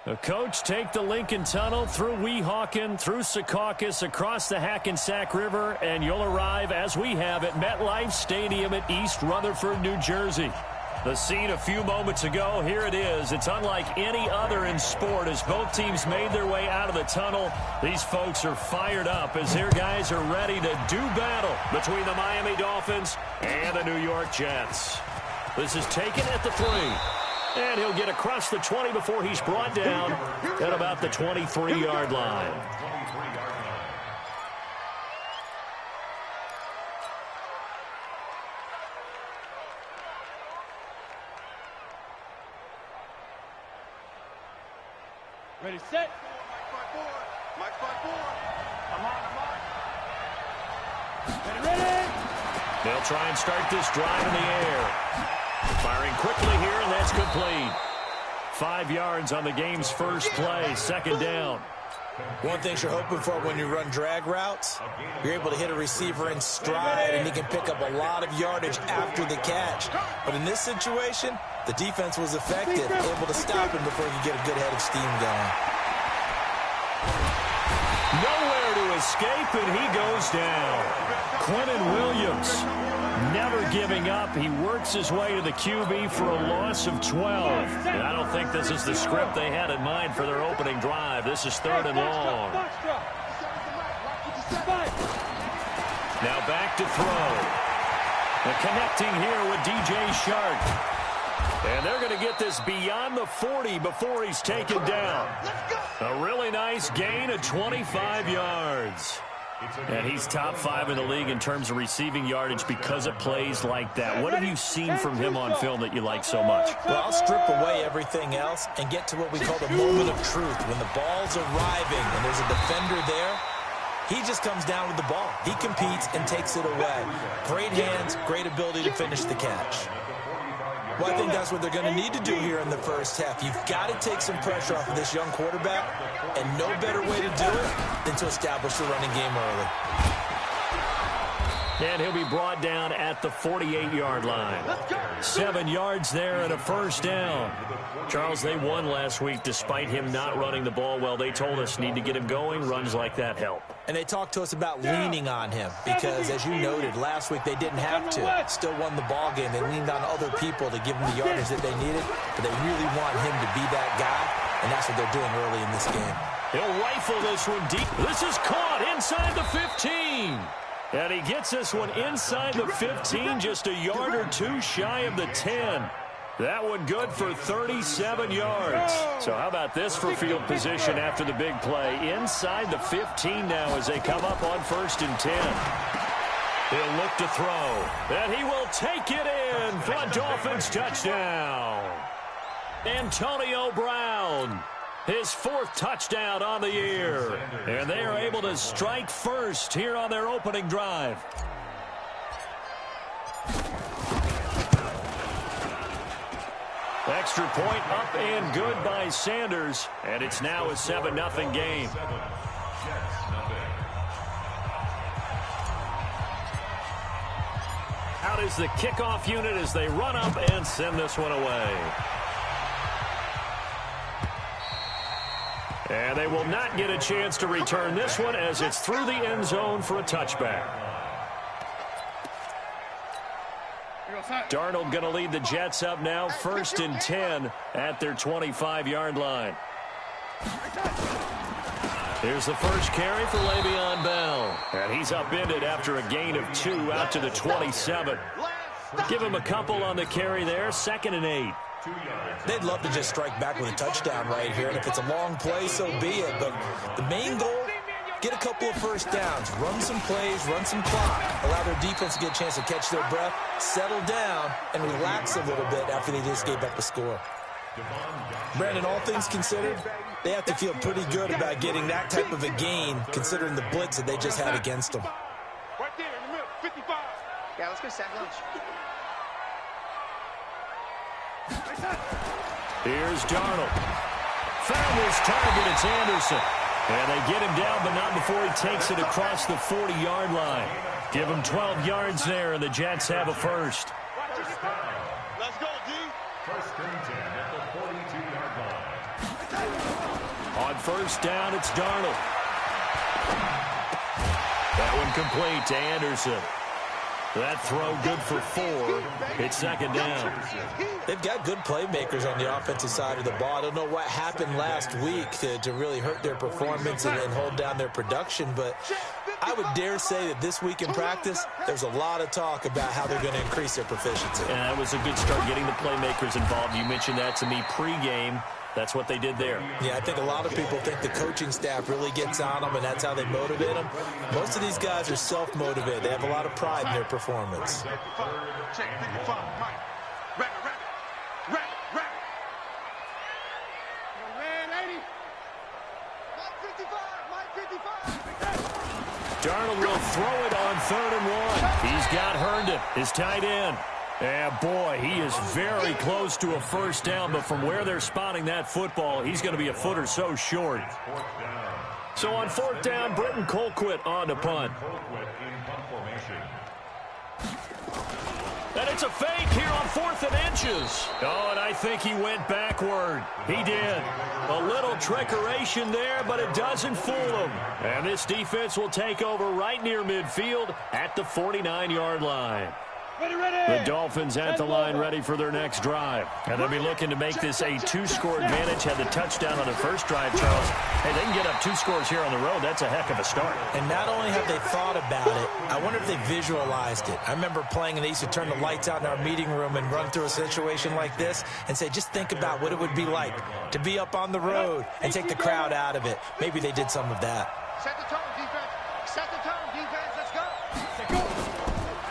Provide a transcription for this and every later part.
The coach take the Lincoln Tunnel through Weehawken, through Secaucus, across the Hackensack River, and you'll arrive, as we have, at MetLife Stadium at East Rutherford, New Jersey. The scene a few moments ago, here it is. It's unlike any other in sport as both teams made their way out of the tunnel. These folks are fired up as their guys are ready to do battle between the Miami Dolphins and the New York Jets. This is taken at the 3. And he'll get across the 20 before he's brought down at about the 23-yard line. Ready, set. Mike 5-4. I'm on. Ready. They'll try and start this drive in the air. Firing quickly here, and that's complete. 5 yards on the game's first play, second down. One thing you're hoping for when you run drag routes, you're able to hit a receiver in stride, and he can pick up a lot of yardage after the catch. But in this situation, the defense was effective, able to stop him before he could get a good head of steam going. Nowhere to escape, and he goes down. Quentin Williams, never giving up. He works his way to the QB for a loss of 12. And I don't think this is the script they had in mind for their opening drive. This is 3rd and long. Now back to throw. And connecting here with DJ Shark. And they're going to get this beyond the 40 before he's taken down. A really nice gain of 25 yards. And he's top 5 in the league in terms of receiving yardage because of plays like that. What have you seen from him on film that you like so much? Well, I'll strip away everything else and get to what we call the moment of truth. When the ball's arriving and there's a defender there, he just comes down with the ball. He competes and takes it away. Great hands, great ability to finish the catch. Well, I think that's what they're going to need to do here in the first half. You've got to take some pressure off of this young quarterback, and no better way to do it than to establish the running game early. And he'll be brought down at the 48-yard line. 7 yards there and a first down. Charles, they won last week despite him not running the ball well. They told us need to get him going. Runs like that help. And they talked to us about leaning on him because, as you noted, last week they didn't have to. Still won the ball game. They leaned on other people to give them the yardage that they needed, but they really want him to be that guy, and that's what they're doing early in this game. He'll rifle this one deep. This is caught inside the 15. And he gets this one inside the 15, just a yard or two shy of the 10. That one good for 37 yards. So how about this for field position after the big play? Inside the 15 now as they come up on 1st and 10. He'll look to throw. And he will take it in for a Dolphins touchdown. Antonio Brown. His 4th touchdown on the year. And they are able to strike first here on their opening drive. Extra point up and good by Sanders. And it's now a 7-0 game. Out is the kickoff unit as they run up and send this one away. And they will not get a chance to return this one as it's through the end zone for a touchback. Darnold going to lead the Jets up now, 1st and 10 at their 25-yard line. Here's the first carry for Le'Veon Bell. And he's upended after a gain of 2 out to the 27. Give him a couple on the carry there, 2nd and 8. They'd love to just strike back with a touchdown right here, and if it's a long play, so be it. But the main goal, get a couple of first downs, run some plays, run some clock, allow their defense to get a chance to catch their breath, settle down, and relax a little bit after they just gave up a score. Brandon, all things considered, they have to feel pretty good about getting that type of a gain, considering the blitz that they just had against them. Right there in the middle, 55. Yeah, let's go sack lunch. Here's Darnold. Found his target. It's Anderson. And they get him down, but not before he takes it across the 40-yard line. Give him 12 yards there, and the Jets have a first. Let's go, D. 1st and 10 at the 42-yard line. first down. It's Darnold. That one complete to Anderson. That throw good for 4. It's second down. They've got good playmakers on the offensive side of the ball. I don't know what happened last week to really hurt their performance and hold down their production, but I would dare say that this week in practice, there's a lot of talk about how they're going to increase their proficiency. Yeah, that was a good start, getting the playmakers involved. You mentioned that to me pregame. That's what they did there. Yeah, I think a lot of people think the coaching staff really gets on them, and that's how they motivate them. Most of these guys are self-motivated. They have a lot of pride in their performance. Check 55, Mike. Rabbit. Man, 80. Mike 55. Darnold will throw it on 3rd and 1. He's got Herndon, his tight end. And, boy, he is very close to a first down, but from where they're spotting that football, he's going to be a foot or so short. So on 4th down, Britton Colquitt on to punt. And it's a fake here on 4th and inches. Oh, and I think he went backward. He did. A little trickeration there, but it doesn't fool him. And this defense will take over right near midfield at the 49-yard line. The Dolphins at the line ready for their next drive. And they'll be looking to make this a 2-score advantage. Had the touchdown on the first drive, Charles. Hey, they can get up 2 scores here on the road. That's a heck of a start. And not only have they thought about it, I wonder if they visualized it. I remember playing and they used to turn the lights out in our meeting room and run through a situation like this and say, just think about what it would be like to be up on the road and take the crowd out of it. Maybe they did some of that. Set the tone, defense. Set the tone, defense. Let's go.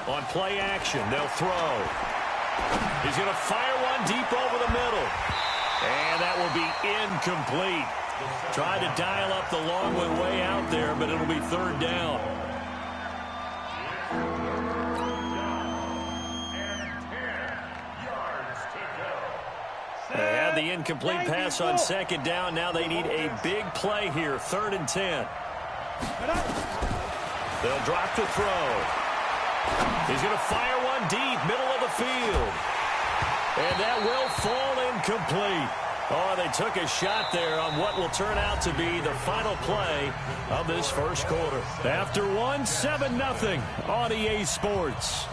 On play action, they'll throw. He's going to fire one deep over the middle. And that will be incomplete. Tried to dial up the long one way out there, but it'll be 3rd down. They had the incomplete pass on 2nd down. Now they need a big play here, 3rd and 10. They'll drop the throw. He's going to fire one deep, middle of the field. And that will fall incomplete. Oh, they took a shot there on what will turn out to be the final play of this first quarter. After 7-0 on EA Sports.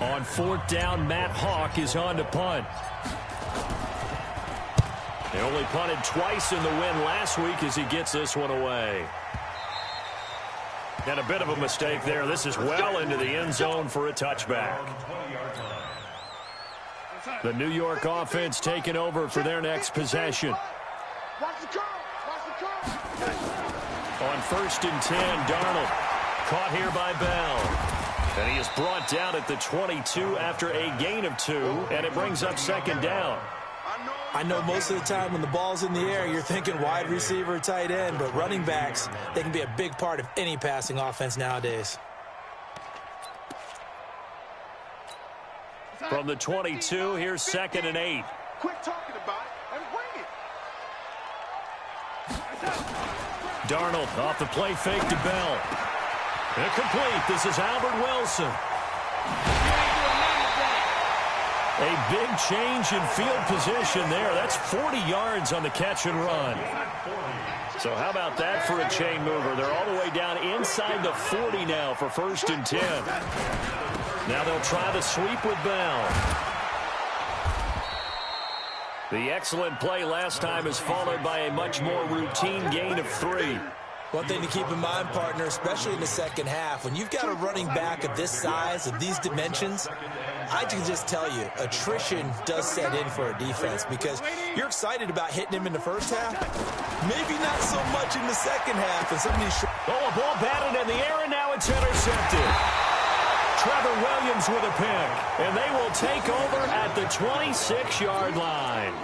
On 4th down, Matt Hawk is on to punt. They only punted twice in the win last week as he gets this one away. And a bit of a mistake there. This is well into the end zone for a touchback. The New York offense taking over for their next possession. On 1st and 10, Darnold caught here by Bell. And he is brought down at the 22 after a gain of 2, and it brings up 2nd down. I know most of the time when the ball's in the air, you're thinking wide receiver, tight end, but running backs, they can be a big part of any passing offense nowadays. From the 22, here's 2nd and 8. Quit talking about it and bring it. Darnold off the play fake to Bell. Incomplete. This is Albert Wilson. A big change in field position there. That's 40 yards on the catch and run. So how about that for a chain mover? They're all the way down inside the 40 now for 1st and 10. Now they'll try the sweep with Bell. The excellent play last time is followed by a much more routine gain of 3. One thing to keep in mind, partner, especially in the second half, when you've got a running back of this size, of these dimensions, I can just tell you, attrition does set in for a defense because you're excited about hitting him in the first half. Maybe not so much in the second half. And some of these a ball batted in the air, and now it's intercepted. Trevor Williams with a pick, and they will take over at the 26-yard line.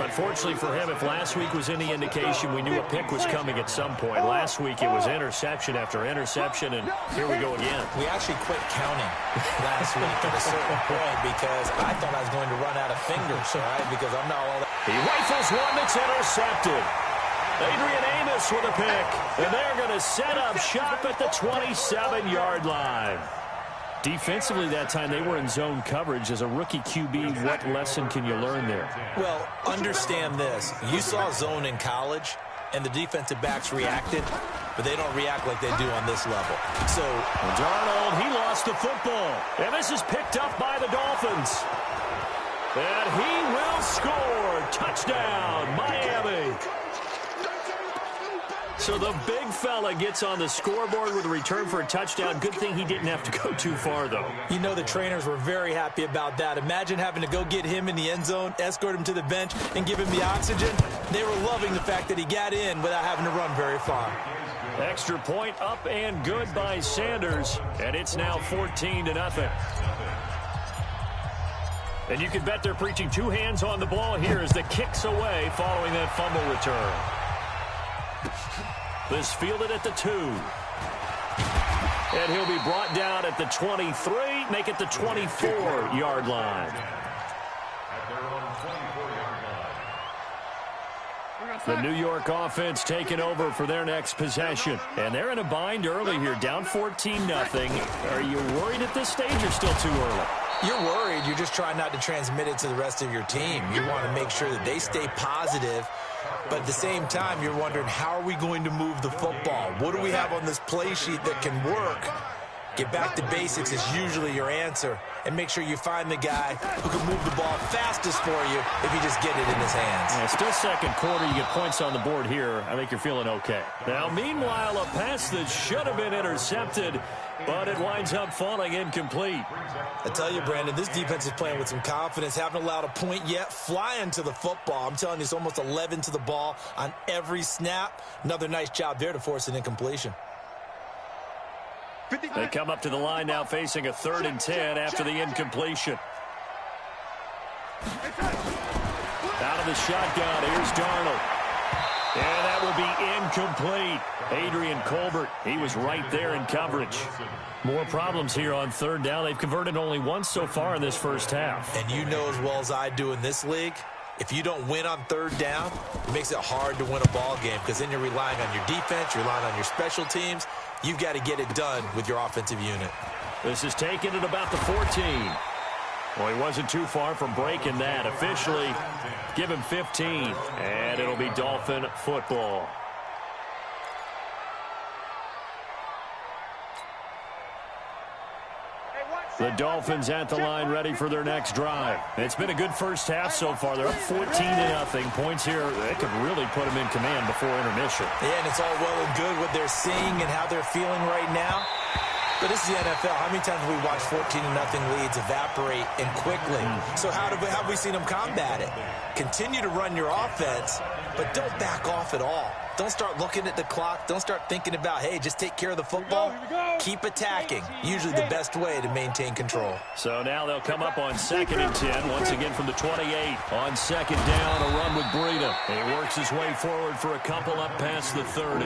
Unfortunately for him, if last week was any indication, we knew a pick was coming at some point. Last week it was interception after interception, and here we go again. We actually quit counting last week at a certain point because I thought I was going to run out of fingers, all right, because I'm not all that. He rifles one that's intercepted. Adrian Amos with a pick. And they're going to set up shop at the 27-yard line. Defensively that time, they were in zone coverage. As a rookie QB, what lesson can you learn there? Well, understand this. You saw zone in college, and the defensive backs reacted, but they don't react like they do on this level. So Darnold, he lost the football. And this is picked up by the Dolphins. And he will score. Touchdown, Miami. So the big fella gets on the scoreboard with a return for a touchdown. Good thing he didn't have to go too far, though. You know the trainers were very happy about that. Imagine having to go get him in the end zone, escort him to the bench, and give him the oxygen. They were loving the fact that he got in without having to run very far. Extra point up and good by Sanders. And it's now 14-0. And you can bet they're preaching two hands on the ball here as the kick's away following that fumble return. This fielded at the 2. And he'll be brought down at the 23, make it the 24-yard line. The New York offense taking over for their next possession. And they're in a bind early here, down 14-0. Are you worried at this stage or still too early? You're worried. You're just trying not to transmit it to the rest of your team. You want to make sure that they stay positive. But at the same time, you're wondering, how are we going to move the football? What do we have on this play sheet that can work? Get back to basics is usually your answer. And make sure you find the guy who can move the ball fastest for you if you just get it in his hands. Yeah, still second quarter. You get points on the board here. I think you're feeling okay. Now, meanwhile, a pass that should have been intercepted, but it winds up falling incomplete. I tell you, Brandon, this defense is playing with some confidence. Haven't allowed a point yet. Flying to the football. I'm telling you, it's almost 11 to the ball on every snap. Another nice job there to force an incompletion. They come up to the line now facing a 3rd and 10 after the incompletion. Out of the shotgun, here's Darnold. And that will be incomplete. Adrian Colbert, he was right there in coverage. More problems here on 3rd down. They've converted only once so far in this first half. And you know as well as I do in this league, if you don't win on 3rd down, it makes it hard to win a ball game because then you're relying on your defense, you're relying on your special teams. You've got to get it done with your offensive unit. This is taken at about the 14. Well, he wasn't too far from breaking that. Officially, give him 15, and it'll be Dolphin football. The Dolphins at the line ready for their next drive. It's been a good first half so far. They're up 14-0. Points here, they could really put them in command before intermission. Yeah, and it's all well and good what they're seeing and how they're feeling right now. But this is the NFL. How many times have we watched 14-0 leads evaporate and quickly? So how have we seen them combat it? Continue to run your offense, but don't back off at all. Don't start looking at the clock. Don't start thinking about, hey, just take care of the football. Keep attacking. Usually the best way to maintain control. So now they'll come up on 2nd and 10. Once again from the 28. On 2nd down, a run with Breida. He works his way forward for a couple up past the 30.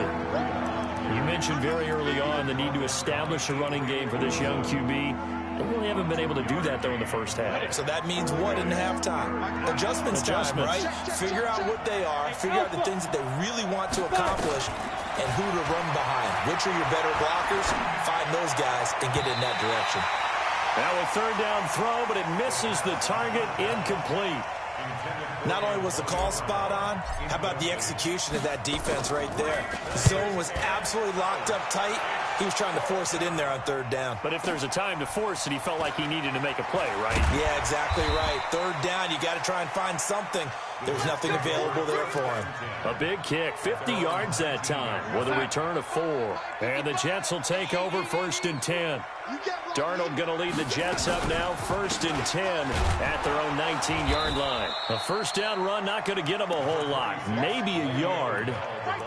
You mentioned very early on the need to establish a running game for this young QB. They really haven't been able to do that, though, in the first half. So that means what in halftime? Adjustments time, right? Figure out what they are. Figure out the things that they really want to accomplish and who to run behind. Which are your better blockers? Find those guys and get in that direction. Now a 3rd down throw, but it misses the target. Incomplete. Not only was the call spot on, how about the execution of that defense right there? The zone was absolutely locked up tight. He was trying to force it in there on 3rd down. But if there's a time to force it, he felt like he needed to make a play, right? Yeah, exactly right. 3rd down, you got to try and find something. There's nothing available there for him. A big kick, 50 yards that time with a return of 4. And the Jets will take over 1st and 10. Darnold going to lead the Jets up now, 1st and 10 at their own 19-yard line. A 1st down run not going to get them a whole lot. Maybe a yard.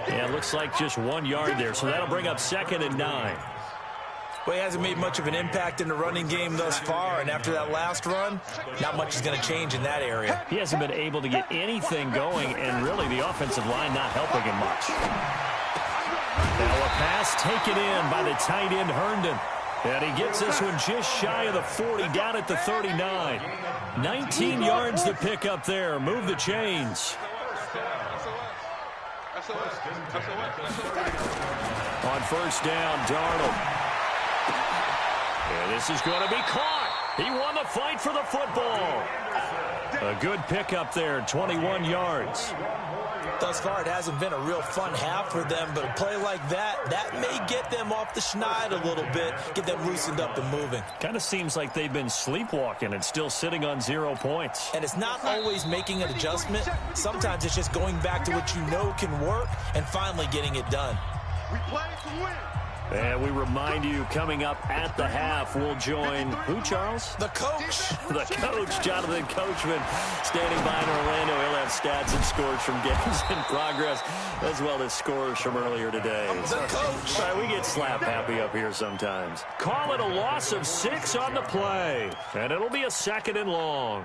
Yeah, it looks like just 1 yard there. So that'll bring up 2nd and 9. Well, he hasn't made much of an impact in the running game thus far, and after that last run, not much is going to change in that area. He hasn't been able to get anything going, and really the offensive line not helping him much. Now a pass taken in by the tight end Herndon. And he gets this one just shy of the 40, down at the 39. 19 yards to pick up there. Move the chains. On first down, Darnold. And this is going to be caught. He won the fight for the football. A good pickup there, 21 yards. Thus far, it hasn't been a real fun half for them, but a play like that may get them off the schneid a little bit, get them loosened up and moving. Kind of seems like they've been sleepwalking and still sitting on 0 points. And it's not always making an adjustment. Sometimes it's just going back to what you know can work and finally getting it done. We play to win. And we remind you, coming up at the half, we'll join who, Charles? The coach. The coach, Jonathan Coachman, standing by in Orlando. He'll have stats and scores from games in progress, as well as scores from earlier today. The coach. All right, we get slap happy up here sometimes. Call it a loss of 6 on the play, and it'll be a 2nd and long.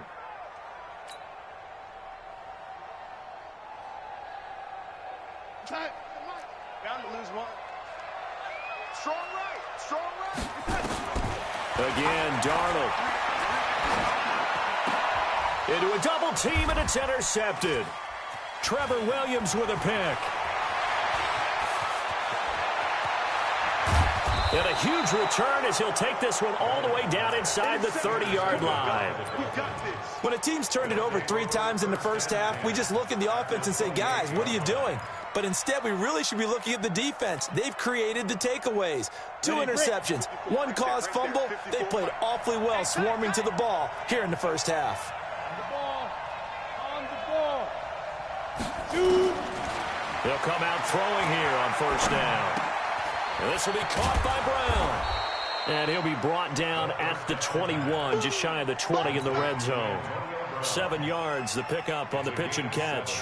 Bound to lose one. Strong right. Again, Darnold. Into a double team, and it's intercepted. Trevor Williams with a pick. And a huge return as he'll take this one all the way down inside the 30-yard line. When a team's turned it over 3 times in the first half, we just look at the offense and say, guys, what are you doing? But instead, we really should be looking at the defense. They've created the takeaways. 2 interceptions, 1 caused fumble. They played awfully well swarming to the ball here in the first half. On the ball. 2. They'll come out throwing here on first down. And this will be caught by Brown. And he'll be brought down at the 21, just shy of the 20 in the red zone. 7 yards, the pickup on the pitch and catch.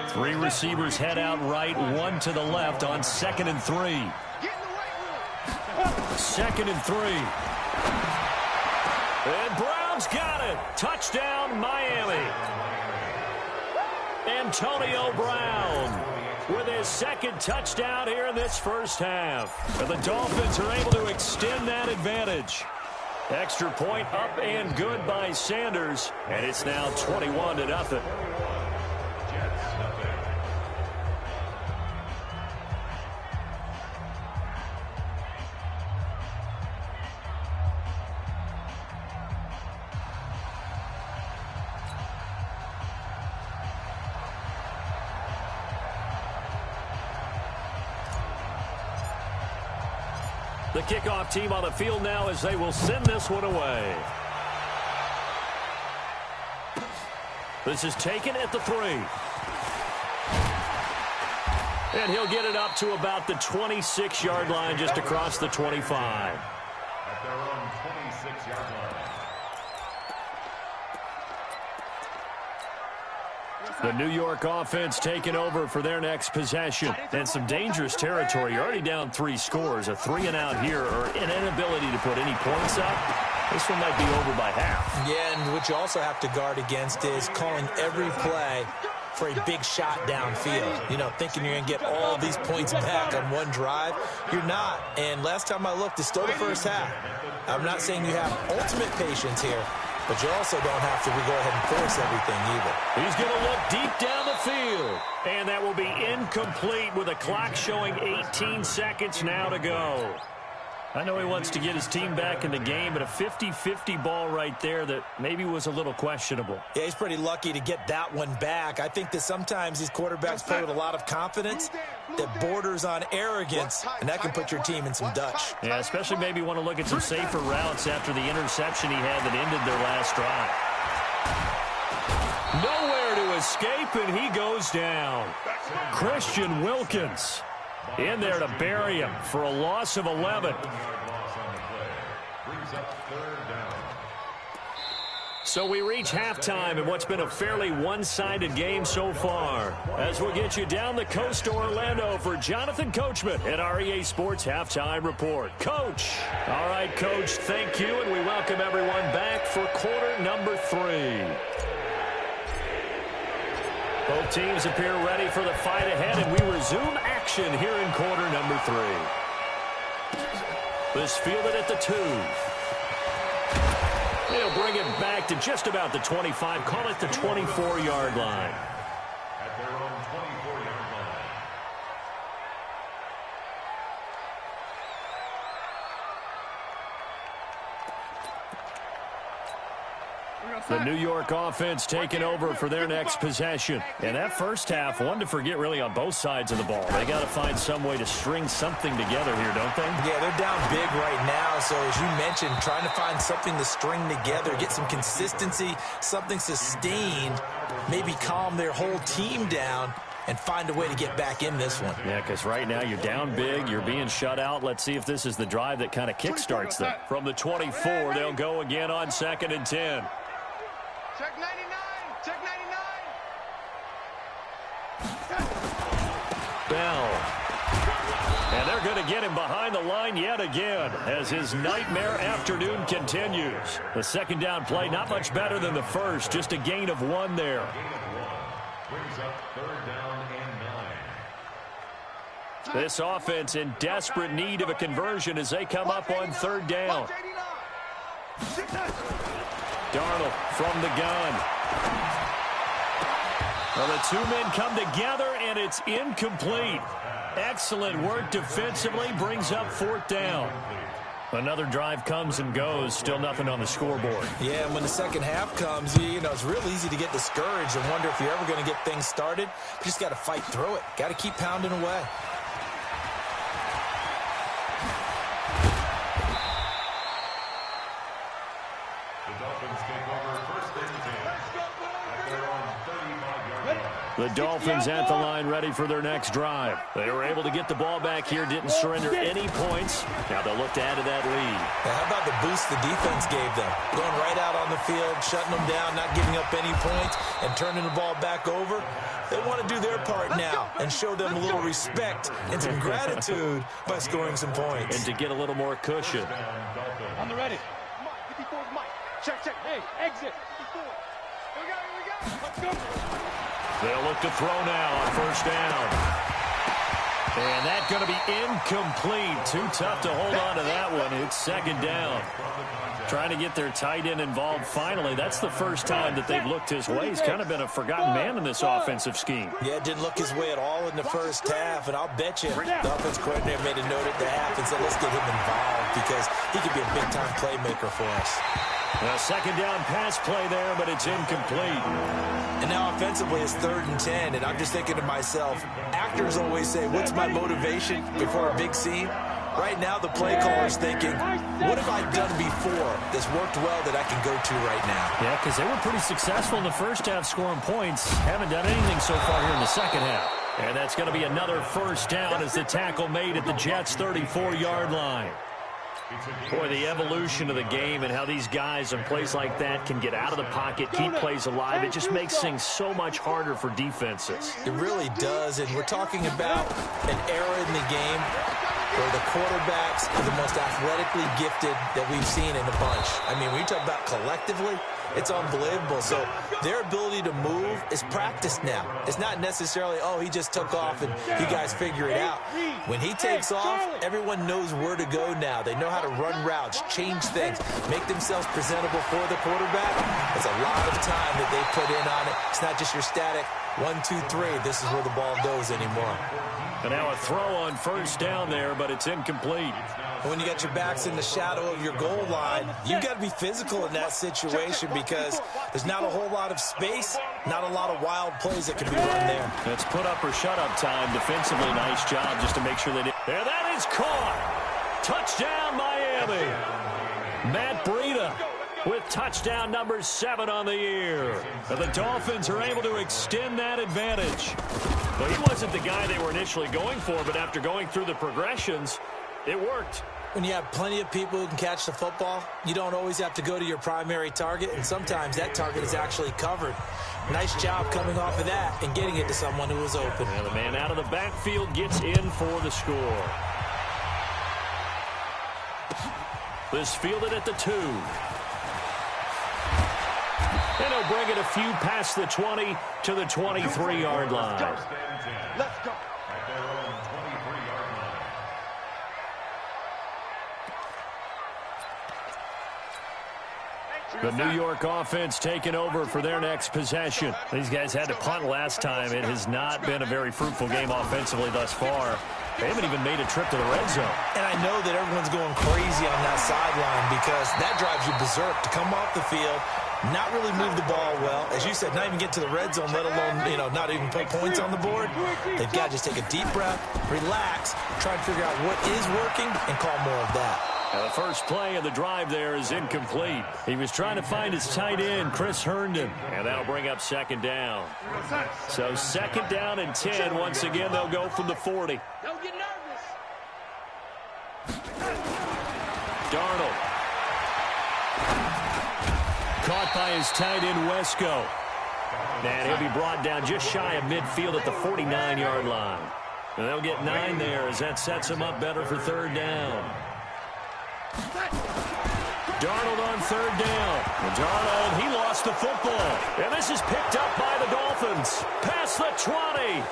3 receivers head out right, 1 to the left on 2nd and 3. 2nd and 3. And Brown's got it. Touchdown, Miami. Antonio Brown with his 2nd touchdown here in this first half. And the Dolphins are able to extend that advantage. Extra point up and good by Sanders. And it's now 21-0. The kickoff team on the field now as they will send this one away. This is taken at the 3. And he'll get it up to about the 26-yard line, just across the 25. At their own 26-yard line. The New York offense taking over for their next possession. And some dangerous territory. You're already down 3 scores. A 3-and-out here, or an inability to put any points up. This one might be over by half. Yeah, and what you also have to guard against is calling every play for a big shot downfield. You know, thinking you're going to get all these points back on one drive. You're not. And last time I looked, it's still the first half. I'm not saying you have ultimate patience here, but you also don't have to go ahead and force everything either. He's going to look deep down the field. And that will be incomplete with a clock showing 18 seconds now to go. I know he wants to get his team back in the game, but a 50-50 ball right there that maybe was a little questionable. Yeah, he's pretty lucky to get that one back. I think that sometimes these quarterbacks play with a lot of confidence that borders on arrogance, and that can put your team in some Dutch. Yeah, especially maybe want to look at some safer routes after the interception he had that ended their last drive. Nowhere to escape, and he goes down. Christian Wilkins in there to bury him for a loss of 11. So we reach halftime in what's been a fairly one-sided game so far. As we'll get you down the coast to Orlando for Jonathan Coachman at our EA Sports Halftime Report. Coach. All right, Coach, thank you, and we welcome everyone back for quarter number 3. Both teams appear ready for the fight ahead, and we resume action here in quarter number 3. This fielded at the 2. They'll bring it back to just about the 25, call it the 24-yard line. At their own 24-yard line. The New York offense taking over for their next possession. And that first half, one to forget really on both sides of the ball. They got to find some way to string something together here, don't they? Yeah, they're down big right now. So as you mentioned, trying to find something to string together, get some consistency, something sustained, maybe calm their whole team down and find a way to get back in this one. Yeah, because right now you're down big, you're being shut out. Let's see if this is the drive that kind of kickstarts them. From the 24, they'll go again on 2nd and 10. Check 99. Check 99. Bell. And they're going to get him behind the line yet again as his nightmare afternoon continues. The second down play, not much better than the first, just a gain of 1 there. Brings up 3rd down and 9. This offense in desperate need of a conversion as they come up on 3rd down. Darnold from the gun. Well, the two men come together, and it's incomplete. Excellent work defensively, brings up 4th down. Another drive comes and goes, still nothing on the scoreboard. Yeah, and when the second half comes, you know, it's real easy to get discouraged and wonder if you're ever going to get things started. You just got to fight through it. Got to keep pounding away. The Dolphins at the line, ready for their next drive. They were able to get the ball back here, didn't surrender any points. Now they'll look to add to that lead. Now, how about the boost the defense gave them? Going right out on the field, shutting them down, not giving up any points, and turning the ball back over. They want to do their part now and show them a little respect and some gratitude by scoring some points. And to get a little more cushion. On the ready. Mike, 54 Mike. Check, check. Hey, exit. 54. Here we go, here we go. Let's go. They'll look to throw now on 1st down. And that's going to be incomplete. Too tough to hold on to that one. It's 2nd down. Trying to get their tight end involved finally. That's the first time that they've looked his way. He's kind of been a forgotten man in this offensive scheme. Yeah, it didn't look his way at all in the first half. And I'll bet you the offense coordinator made a note at the half and said, let's get him involved because he could be a big-time playmaker for us. A 2nd down pass play there, but it's incomplete. And now offensively it's 3rd and 10, and I'm just thinking to myself, actors always say, what's my motivation before a big scene? Right now the play caller's thinking, what have I done before that's worked well that I can go to right now? Yeah, because they were pretty successful in the first half scoring points. Haven't done anything so far here in the second half. And that's going to be another 1st down as the tackle made at the Jets' 34-yard line. Boy, the evolution of the game and how these guys in plays like that can get out of the pocket, keep plays alive, it just makes things so much harder for defenses. It really does, and we're talking about an era in the game where the quarterbacks are the most athletically gifted that we've seen in a bunch. I mean, when you talk about collectively, it's unbelievable. So their ability to move is practiced now. It's not necessarily, oh, he just took off and you guys figure it out. When he takes off, everyone knows where to go now. They know how to run routes, change things, make themselves presentable for the quarterback. It's a lot of time that they put in on it. It's not just your static 1, 2, 3. This is where the ball goes anymore. And now a throw on 1st down there, but it's incomplete. And when you got your backs in the shadow of your goal line, you've got to be physical in that situation because there's not a whole lot of space, not a lot of wild plays that can be run there. It's put up or shut up time. Defensively, nice job just to make sure they did. There, that is caught. Touchdown, Miami. Matt Breida with touchdown number 7 on the year. And the Dolphins are able to extend that advantage. Well, he wasn't the guy they were initially going for, but after going through the progressions, it worked. When you have plenty of people who can catch the football, you don't always have to go to your primary target, and sometimes that target is actually covered. Nice job coming off of that and getting it to someone who was open. And the man out of the backfield gets in for the score. This fielded at the 2. And he'll bring it a few past the 20 to the 23-yard line. Let's go. At their own 23-yard line. The New York offense taking over for their next possession. These guys had to punt last time. It has not been a very fruitful game offensively thus far. They haven't even made a trip to the red zone. And I know that everyone's going crazy on that sideline because that drives you berserk to come off the field, not really move the ball well. As you said, not even get to the red zone, let alone, not even put points on the board. They've got to just take a deep breath, relax, try to figure out what is working, and call more of that. The first play of the drive there is incomplete. He was trying to find his tight end, Chris Herndon, and that'll bring up second down. So second down and 10. Once again, they'll go from the 40. Don't get nervous. Darnold. Caught by his tight end, Wesco. And he'll be brought down just shy of midfield at the 49-yard line. And they'll get 9 there as that sets him up better for third down. Darnold on third down. Darnold, he lost the football. And this is picked up by the Dolphins. Past the 20.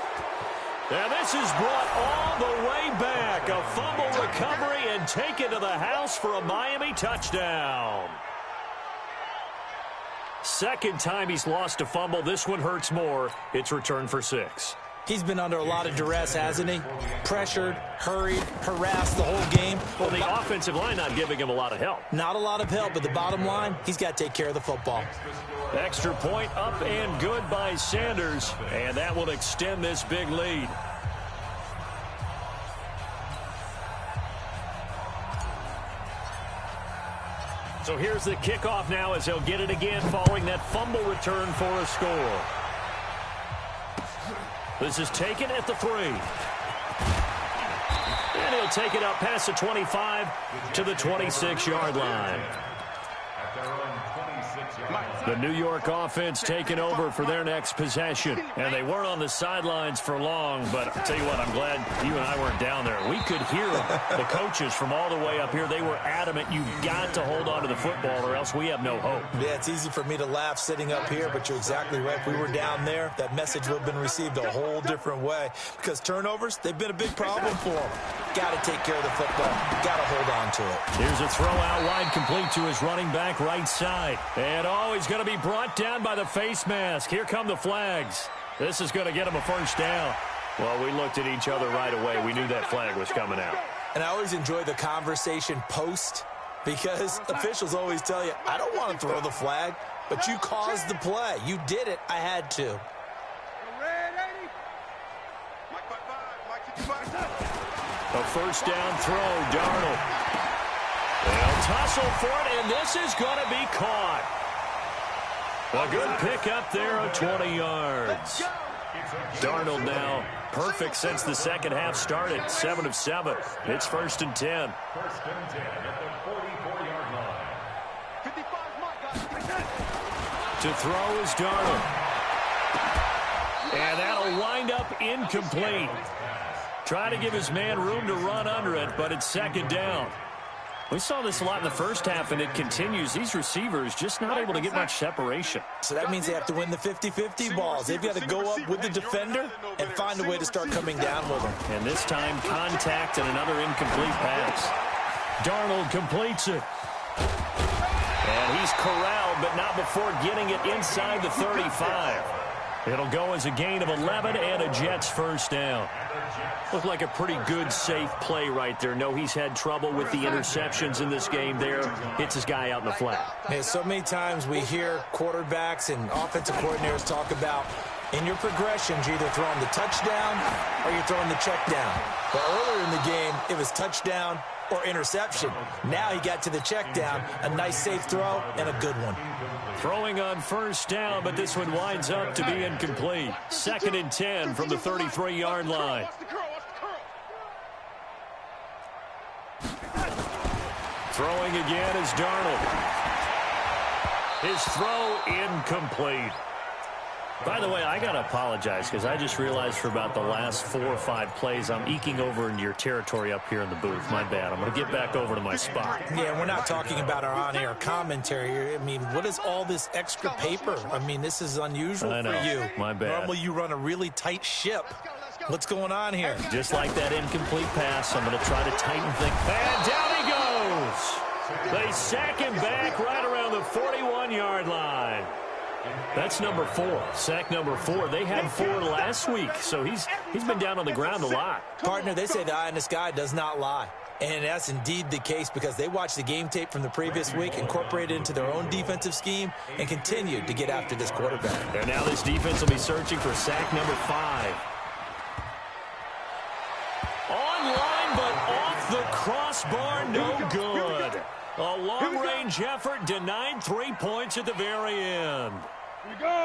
And this is brought all the way back. A fumble recovery and taken to the house for a Miami touchdown. Second time he's lost a fumble. This one hurts more. It's returned for 6. He's been under a lot of duress, hasn't he? Pressured, hurried, harassed the whole game. Well, the offensive line not giving him a lot of help. Not a lot of help, but the bottom line, he's got to take care of the football. Extra point up and good by Sanders, and that will extend this big lead. So here's the kickoff now as he'll get it again following that fumble return for a score. This is taken at the 3. And he'll take it up past the 25 to the 26-yard line. The New York offense taking over for their next possession. And they weren't on the sidelines for long, but I'll tell you what, I'm glad you and I weren't down there. We could hear the coaches from all the way up here. They were adamant, you've got to hold on to the football or else we have no hope. Yeah, it's easy for me to laugh sitting up here, but you're exactly right. If we were down there, that message would have been received a whole different way. Because turnovers, they've been a big problem for them. Got to take care of the football. Got to hold on to it. Here's a throw out wide complete to his running back right side. And he's going to be brought down by the face mask. Here come the flags. This is going to get him a first down. Well, we looked at each other right away. We knew that flag was coming out. And I always enjoy the conversation post because officials always tell you, I don't want to throw the flag, but you caused the play. You did it. I had to. A first down throw, Darnold. They'll tussle for it, and this is going to be caught. A good pick up there of 20 yards. Darnold now perfect since the second half started. 7 of 7. It's 1st and 10. First and 10 at the 44-yard line. To throw is Darnold. And that'll wind up incomplete. Try to give his man room to run under it, but it's second down. We saw this a lot in the first half, and it continues. These receivers just not able to get much separation. So that means they have to win the 50-50 balls. They've got to go up with the defender and find a way to start coming down with them. And this time, contact and another incomplete pass. Darnold completes it. And he's corralled, but not before getting it inside the 35. It'll go as a gain of 11 and a Jets first down. Looked like a pretty good, safe play right there. No, he's had trouble with the interceptions in this game there. Hits his guy out in the flat. Yeah, so many times we hear quarterbacks and offensive coordinators talk about in your progressions, you're either throwing the touchdown or you're throwing the check down. But earlier in the game, it was touchdown or interception. Now he got to the check down, a nice safe throw and a good one. Throwing on first down, but this one winds up to be incomplete. 2nd and 10 from the 33-yard line. Throwing again is Darnold. His throw incomplete. By the way, I got to apologize because I just realized for about the last 4 or 5 plays, I'm eking over into your territory up here in the booth. My bad. I'm going to get back over to my spot. Yeah, we're not talking about our on-air commentary. I mean, what is all this extra paper? I mean, this is unusual for you. My bad. Normally you run a really tight ship. What's going on here? Just like that incomplete pass, I'm going to try to tighten things. And down he goes. They sack him back right around the 41-yard line. That's number 4. Sack number 4. They had 4 last week, so he's been down on the ground a lot. Partner, they say the eye in the sky does not lie. And that's indeed the case because they watched the game tape from the previous week, incorporated it into their own defensive scheme, and continued to get after this quarterback. And now this defense will be searching for sack number 5. Online, but off the crossbar, no good. A long-range effort denied 3 points at the very end.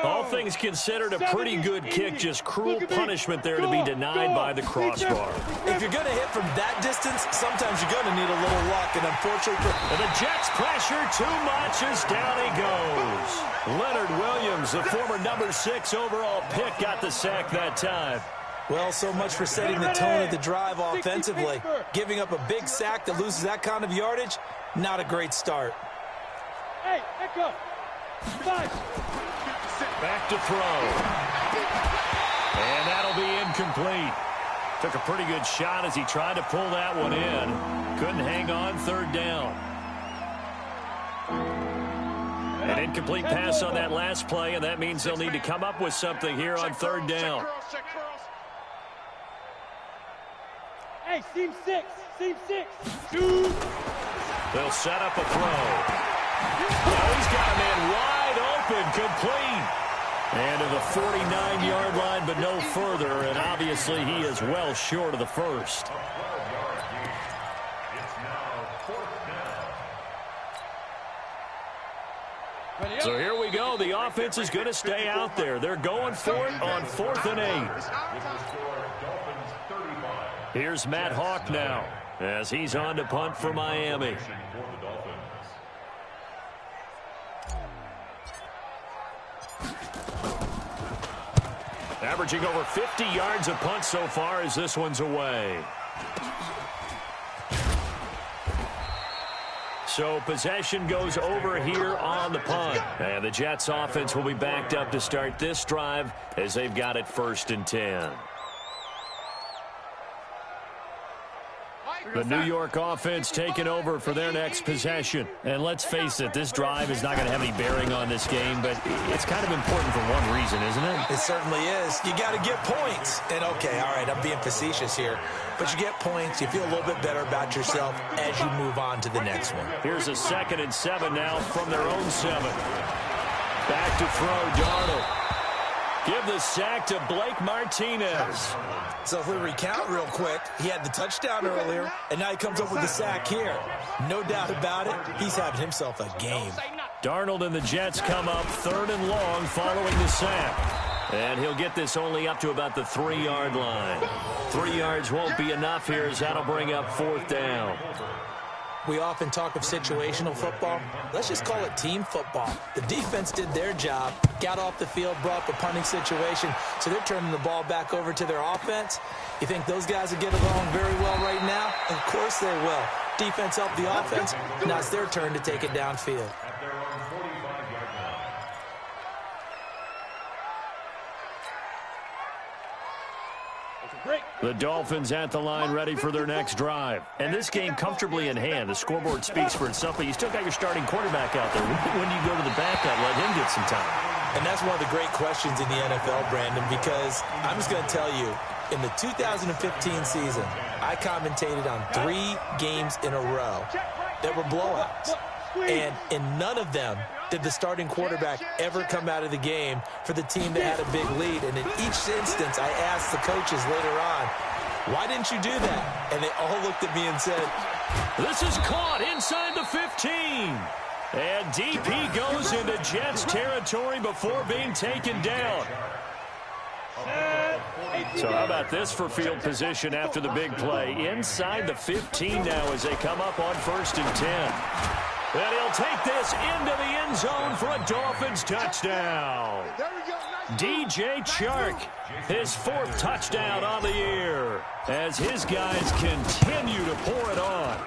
All things considered, a pretty good kick, just cruel punishment there to be denied by the crossbar. If you're going to hit from that distance, sometimes you're going to need a little luck, and unfortunately And the Jets pressure too much as down he goes. Leonard Williams, the former number 6 overall pick, got the sack that time. Well, so much for setting the tone of the drive offensively. Giving up a big sack that loses that kind of yardage, not a great start. Hey, echo. Back to throw. And that'll be incomplete. Took a pretty good shot as he tried to pull that one in. Couldn't hang on, third down. An incomplete pass on that last play, and that means they'll need to come up with something here on third down. Hey, seam 6. Seam 6. 2. They'll set up a throw. Oh, he's got a man wide open, complete. And to the 49-yard line, but no further, and obviously he is well short of the first. So here we go. The offense is going to stay out there. They're going for it on 4th and 8. Here's Matt Hawk now as he's on to punt for Miami. Averaging over 50 yards a punt so far as this one's away. So possession goes over here on the punt. And the Jets offense will be backed up to start this drive as they've got it 1st and 10. The New York offense taking over for their next possession. And let's face it, this drive is not going to have any bearing on this game, but it's kind of important for one reason, isn't it? It certainly is. You got to get points. And, okay, all right, I'm being facetious here. But you get points, you feel a little bit better about yourself as you move on to the next one. Here's a 2nd and 7 now from their own 7. Back to throw, Darnold. Give the sack to Blake Martinez. So if we recount real quick, he had the touchdown earlier, and now he comes up with the sack here. No doubt about it, he's having himself a game. Darnold and the Jets come up 3rd and long following the sack. And he'll get this only up to about the 3-yard line. 3 yards won't be enough here as that'll bring up 4th down. We often talk of situational football. Let's just call it team football. The defense did their job, got off the field, brought the punting situation, so they're turning the ball back over to their offense. You think those guys will get along very well right now? Of course they will. Defense helped the offense. Now it's their turn to take it downfield. The Dolphins at the line ready for their next drive. And this game comfortably in hand. The scoreboard speaks for itself, but you still got your starting quarterback out there. When do you go to the backup, let him get some time? And that's one of the great questions in the NFL, Brandon, because I'm just going to tell you, in the 2015 season, I commentated on 3 games in a row that were blowouts. And in none of them did the starting quarterback ever come out of the game for the team that had a big lead. And in each instance, I asked the coaches later on, why didn't you do that? And they all looked at me and said, this is caught inside the 15. And DP goes into Jets territory before being taken down. So how about this for field position after the big play? Inside the 15 now as they come up on 1st and 10. And he'll take this into the end zone for a Dolphins touchdown. DJ Chark, his 4th touchdown on the year as his guys continue to pour it on.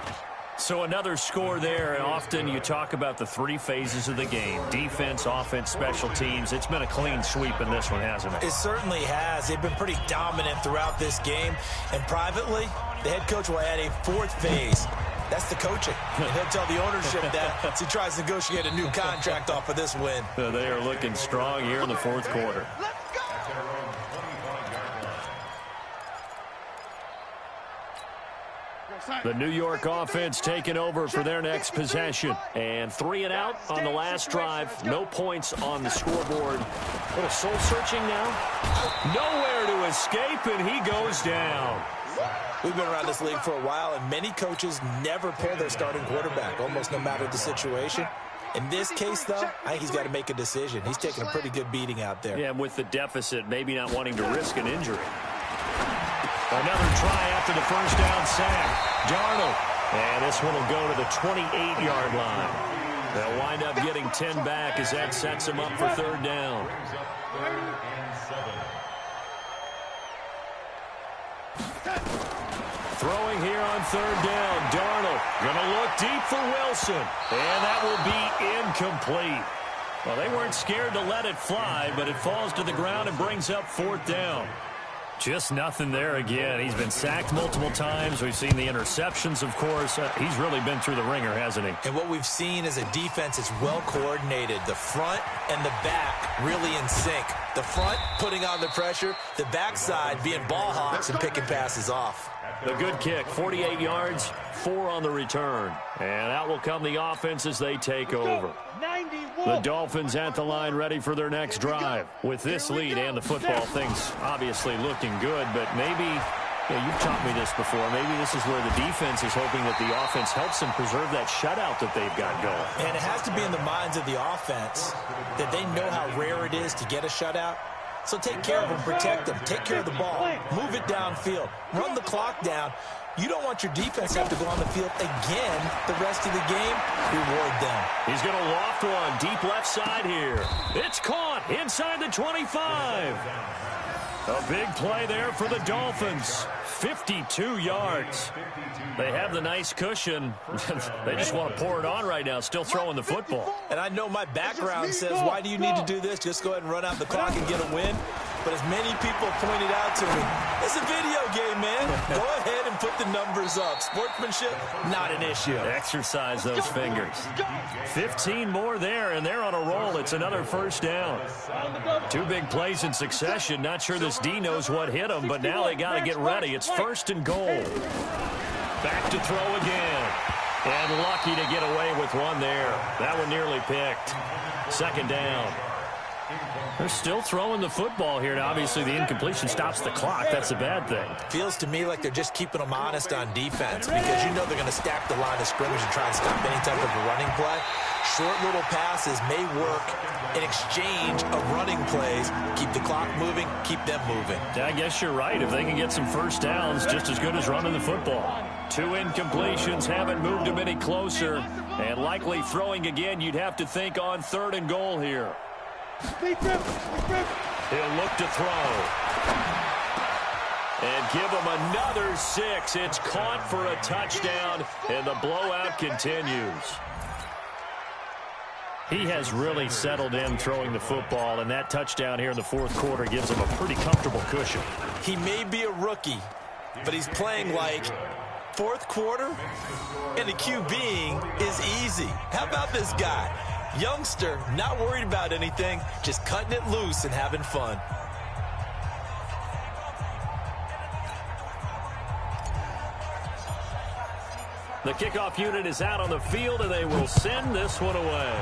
So another score there, and often you talk about the 3 phases of the game. Defense, offense, special teams. It's been a clean sweep in this one, hasn't it? It certainly has. They've been pretty dominant throughout this game. And privately, the head coach will add a 4th phase. That's the coaching. And he'll tell the ownership that as he tries to negotiate a new contract off of this win. They are looking strong here in the 4th quarter. The New York offense taking over for their next possession. And 3 and out on the last drive. No points on the scoreboard. A little soul-searching now. Nowhere to escape, and he goes down. We've been around this league for a while, and many coaches never pull their starting quarterback, almost no matter the situation. In this case, though, I think he's got to make a decision. He's taking a pretty good beating out there. Yeah, and with the deficit, maybe not wanting to risk an injury. Another try after the first down sack. Darnold. And this one will go to the 28-yard line. They'll wind up getting 10 back as that sets them up for third down. Throwing here on third down. Darnold going to look deep for Wilson. And that will be incomplete. Well, they weren't scared to let it fly, but it falls to the ground and brings up fourth down. Just nothing there again. He's been sacked multiple times. We've seen the interceptions, of course. He's really been through the ringer, hasn't he? And what we've seen is a defense that's well coordinated. The front and the back really in sync. The front putting on the pressure. The backside being ball hawks and picking passes off. The good kick, 48 yards, 4 on the return. And out will come the offense as they take over. The Dolphins at the line ready for their next drive. With this lead and the football, things obviously looking good, but maybe, you've taught me this before, maybe this is where the defense is hoping that the offense helps them preserve that shutout that they've got going. And it has to be in the minds of the offense that they know how rare it is to get a shutout. So take care of them, protect them, take care of the ball, move it downfield, run the clock down. You don't want your defense to have to go on the field again the rest of the game. Reward them. He's going to loft one deep left side here. It's caught inside the 25. A big play there for the Dolphins. 52 yards. They have the nice cushion. They just want to pour it on right now, still throwing the football. And I know my background says, why do you need to do this? Just go ahead and run out the clock and get a win. But as many people pointed out to me, it's a video game, man. Go ahead and put the numbers up. Sportsmanship, not an issue. Exercise those fingers. 15 more there, and they're on a roll. It's another first down. 2 big plays in succession. Not sure this D knows what hit him, but now they got to get ready. It's first and goal. Back to throw again. And lucky to get away with one there. That one nearly picked. Second down. They're still throwing the football here. Now, obviously, the incompletion stops the clock. That's a bad thing. Feels to me like they're just keeping them honest on defense because you know they're going to stack the line of scrimmage and try and stop any type of a running play. Short little passes may work in exchange of running plays. Keep the clock moving, keep them moving. I guess you're right. If they can get some first downs, just as good as running the football. 2 incompletions haven't moved them any closer. And likely throwing again, you'd have to think on third and goal here. He'll look to throw. And give him another 6. It's caught for a touchdown, and the blowout continues. He has really settled in throwing the football, and that touchdown here in the fourth quarter gives him a pretty comfortable cushion. He may be a rookie, but he's playing like fourth quarter, and the QBing is easy. How about this guy? Youngster, not worried about anything, just cutting it loose and having fun. The kickoff unit is out on the field, and they will send this one away.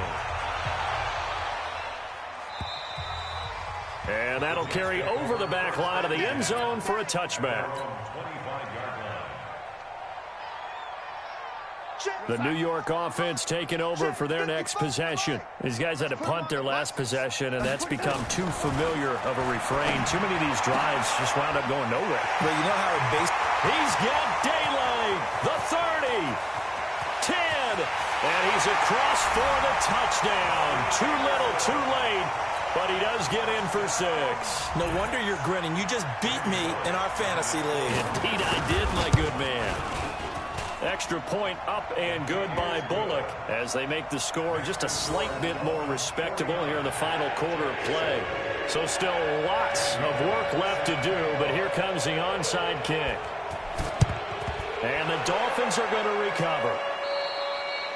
And that'll carry over the back line of the end zone for a touchback. The New York offense taking over for their next possession. These guys had to punt their last possession, and that's become too familiar of a refrain. Too many of these drives just wound up going nowhere. Well, you know how in base... He's got daylight. The 30. 10. And he's across for the touchdown. Too little, too late. But he does get in for 6. No wonder you're grinning. You just beat me in our fantasy league. Indeed I did, my good man. Extra point up and good by Bullock as they make the score just a slight bit more respectable here in the final quarter of play. So still lots of work left to do, but here comes the onside kick. And the Dolphins are going to recover.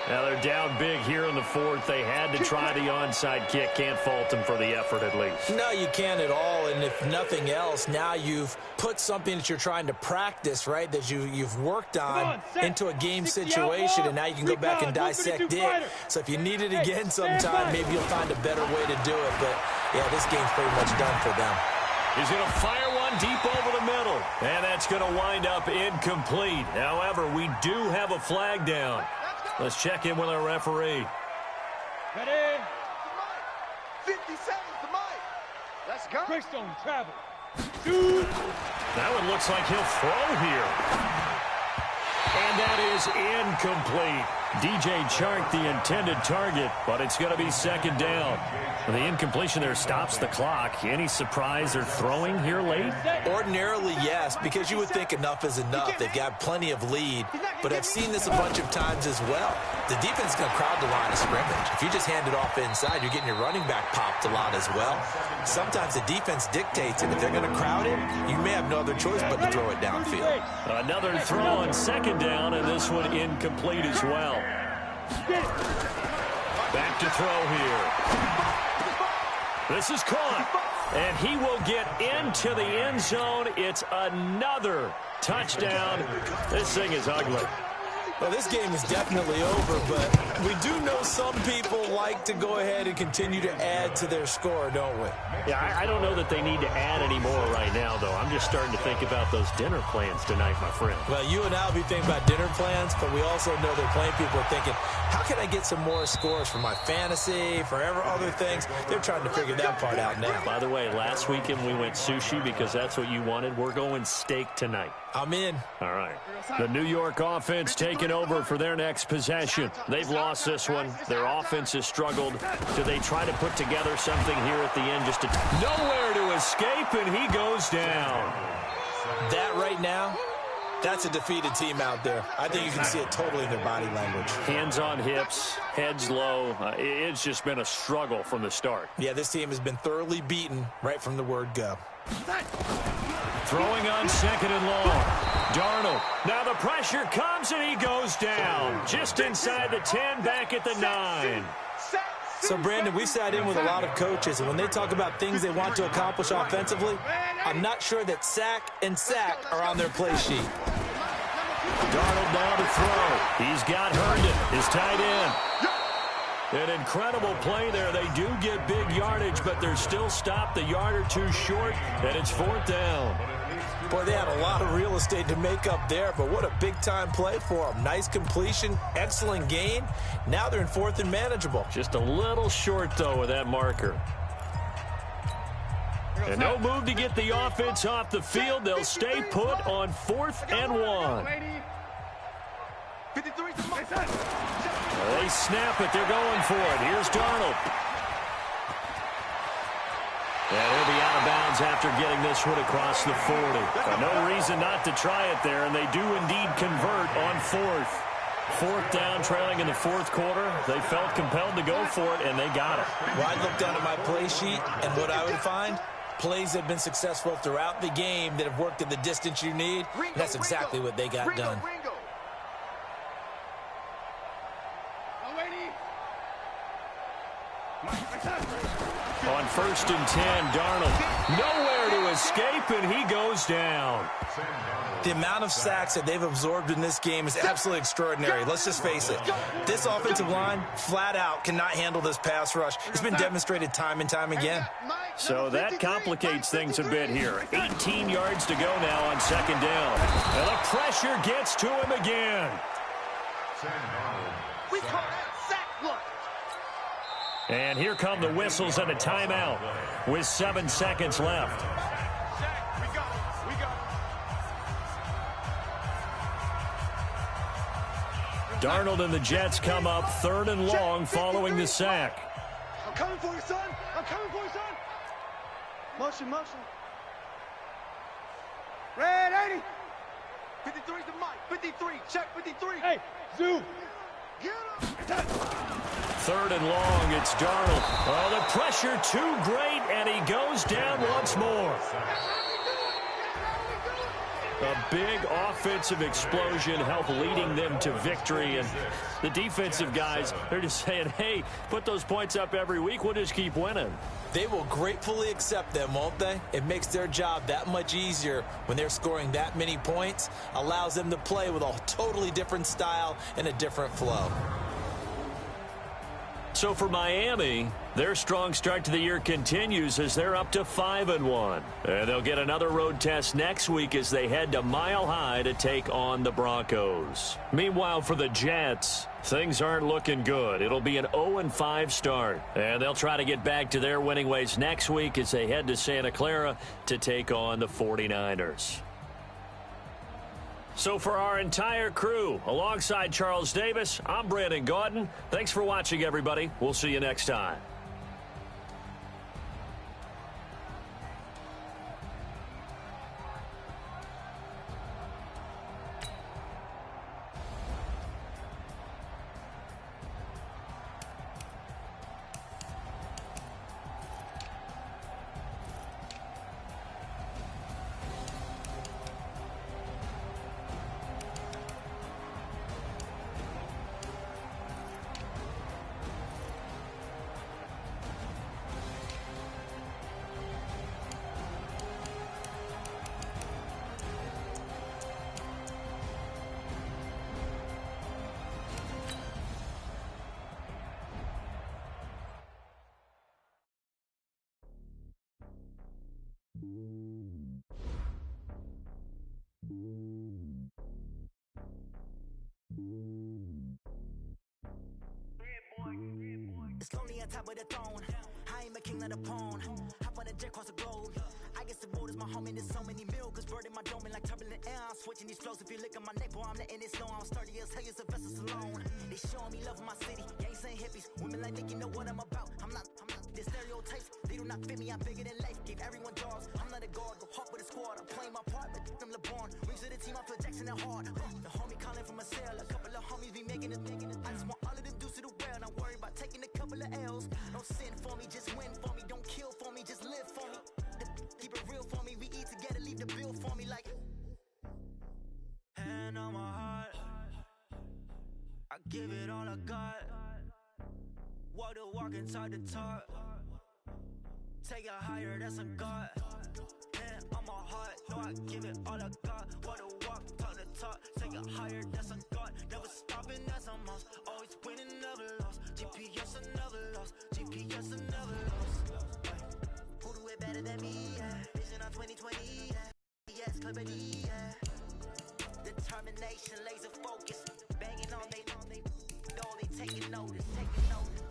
Now they're down big here in the fourth. They had to try the onside kick. Can't fault them for the effort at least. No, you can't at all. And if nothing else, now you've put something that you're trying to practice, right, that you've worked on into a game situation, and now you can go back and dissect it. So if you need it again sometime, maybe you'll find a better way to do it. But, yeah, this game's pretty much done for them. He's going to fire one deep over the middle. And that's going to wind up incomplete. However, we do have a flag down. Let's check in with our referee. Ready? 50 seconds to Mike. Let's go. Greystone travel. Shoot. That one looks like he'll throw here. And that is incomplete. DJ Chark, the intended target, but it's going to be second down. The incompletion there stops the clock. Any surprise they're throwing here late? Ordinarily, yes, because you would think enough is enough. They've got plenty of lead, but I've seen this a bunch of times as well. The defense is going to crowd the line of scrimmage. If you just hand it off inside, you're getting your running back popped a lot as well. Sometimes the defense dictates it. If they're going to crowd it, you may have no other choice but to throw it downfield. Another throw on second down, and this one incomplete as well. Back to throw here. This is caught, and he will get into the end zone. It's another touchdown. This thing is ugly. Well, this game is definitely over, but we do know some people like to go ahead and continue to add to their score, don't we? Yeah, I don't know that they need to add any more right now, though. I'm just starting to think about those dinner plans tonight, my friend. Well, you and I will be thinking about dinner plans, but we also know that plenty of people are thinking, how can I get some more scores for my fantasy, for other things? They're trying to figure that part out now. By the way, last weekend we went sushi because that's what you wanted. We're going steak tonight. I'm in. All right. The New York offense taking over for their next possession. They've lost this one. Their offense has struggled. Do they try to put together something here at the end? Just nowhere to escape, and he goes down. That right now, that's a defeated team out there. I think you can see it totally in their body language. Hands on hips, heads low. It's just been a struggle from the start. Yeah, this team has been thoroughly beaten right from the word go. Throwing on second and long. Darnold. Now the pressure comes, and he goes down. Just inside the 10, back at the 9. So, Brandon, we sat in with a lot of coaches, and when they talk about things they want to accomplish offensively, I'm not sure that sack and sack are on their play sheet. Darnold now to throw. He's got Herndon, his tight end. An incredible play there. They do get big yardage, but they're still stopped a yard or two short, and it's fourth down. Boy, they had a lot of real estate to make up there, but what a big-time play for them. Nice completion, excellent gain. Now they're in fourth and manageable. Just a little short, though, with that marker. And no move to get the offense off the field. They'll stay put on 4th and 1. They snap it. They're going for it. Here's Darnold. And he'll be out of bounds after getting this one across the 40. No reason not to try it there, and they do indeed convert on 4th. 4th down, trailing in the 4th quarter. They felt compelled to go for it, and they got it. Well, I'd look down at my play sheet, and what I would find, plays that have been successful throughout the game that have worked at the distance you need. And that's exactly what they got done. On 1st and 10, Darnold nowhere to escape, and he goes down. The amount of sacks that they've absorbed in this game is absolutely extraordinary. Let's just face it. This offensive line, flat out, cannot handle this pass rush. It's been demonstrated time and time again. So that complicates things a bit here. 18 yards to go now on 2nd down. And the pressure gets to him again. We call that sack look. And here come the whistles and a timeout with 7 seconds left. Darnold and the Jets come up 3rd and long following the sack. I'm coming for you, son. I'm coming for you, son. Motion, motion. Red 80. 53 to Mike. 53. Check 53. Hey, Zoo. Get him. 3rd and long, it's Darnold. Oh, the pressure too great, and he goes down once more. A big offensive explosion helped leading them to victory. And the defensive guys, they're just saying, hey, put those points up every week. We'll just keep winning. They will gratefully accept them, won't they? It makes their job that much easier when they're scoring that many points. Allows them to play with a totally different style and a different flow. So for Miami, their strong start to the year continues as they're up to 5-1. And they'll get another road test next week as they head to Mile High to take on the Broncos. Meanwhile, for the Jets, things aren't looking good. It'll be an 0-5 start. And they'll try to get back to their winning ways next week as they head to Santa Clara to take on the 49ers. So for our entire crew, alongside Charles Davis, I'm Brandon Gaudin. Thanks for watching, everybody. We'll see you next time. It's lonely on top of the throne. I am a king of the pawn. Hop on a jet across the globe. I guess the world is my home and there's so many milks. Bird in my dome and like turbulent air. I'm switching these flows. If you look at my neck, boy, I'm letting it slow. I'm sturdy as hell, as a vessel alone. They showing me love in my city. Gangs and hippies. Women like Nick, you know what I'm about. I'm not the stereotypes. They do not fit me. I'm bigger than life. Gave everyone jobs. I'm not a guard. Go hard with a squad. I'm playing my part. Like them LeBron. Rings to the team. I'm Phil Jackson and hard. The homie calling from a cell. A couple of homies be making it. I just want all of them dudes to the well. Not worry about taking a couple of L's. Don't sin for me, just win for me. Don't kill for me, just live for me. Keep it real for me. We eat together, leave the bill for me like. Hand on my heart, I give it all I got. Walk the walk inside the talk. Take it higher, that's a God. Hand on my heart, no, I give it all I got. Walk the walk, talk the talk. Take it higher, that's a God. Never stopping, that's a must. Always winning, never lost. GPS, I never lost. GPS, I never lost. Who do it better than me? Yeah. Vision on 2020. Yeah. Yes, clarity. Yeah. Determination, laser focus. Banging on they taking notice. Taking notice. Taking notice.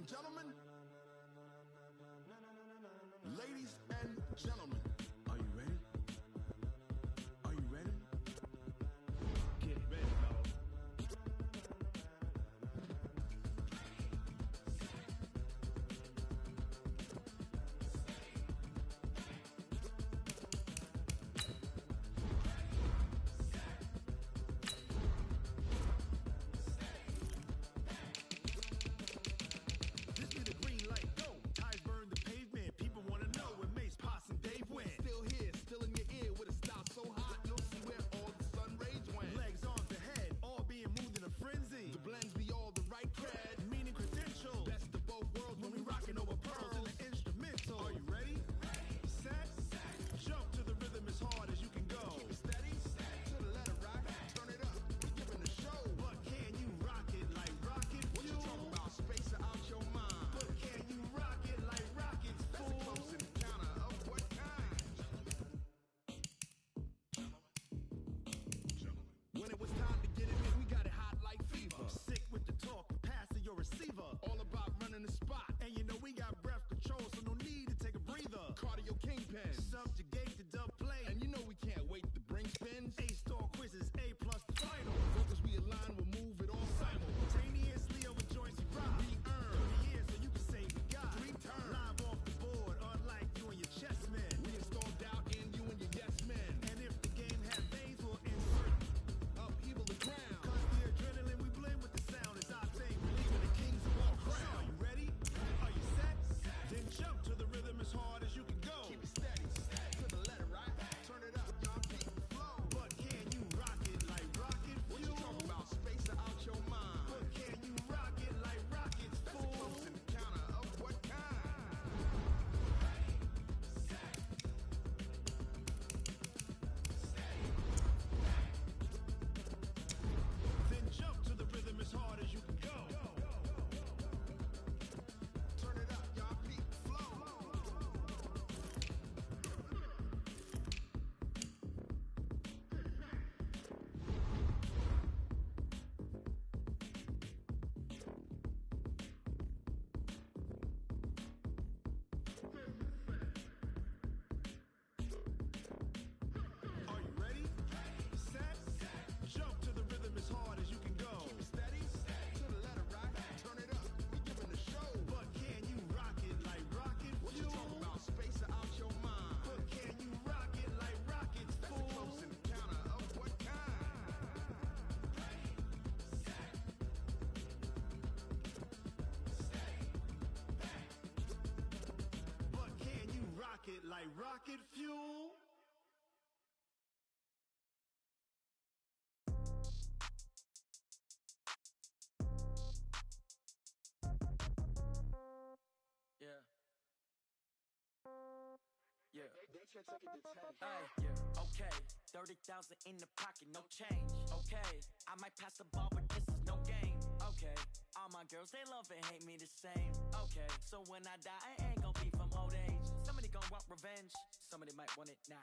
and gentlemen, ladies and gentlemen, are you ready? Are you ready? Get ready, dog. Like rocket fuel. Yeah. Yeah. Hey, yeah. Okay. 30,000 in the pocket, no change. Okay. I might pass the ball, but this is no game. Okay. All my girls, they love and hate me the same. Okay. So when I die, I ain't gonna be from old age. Somebody gonna want revenge. Somebody might want it now.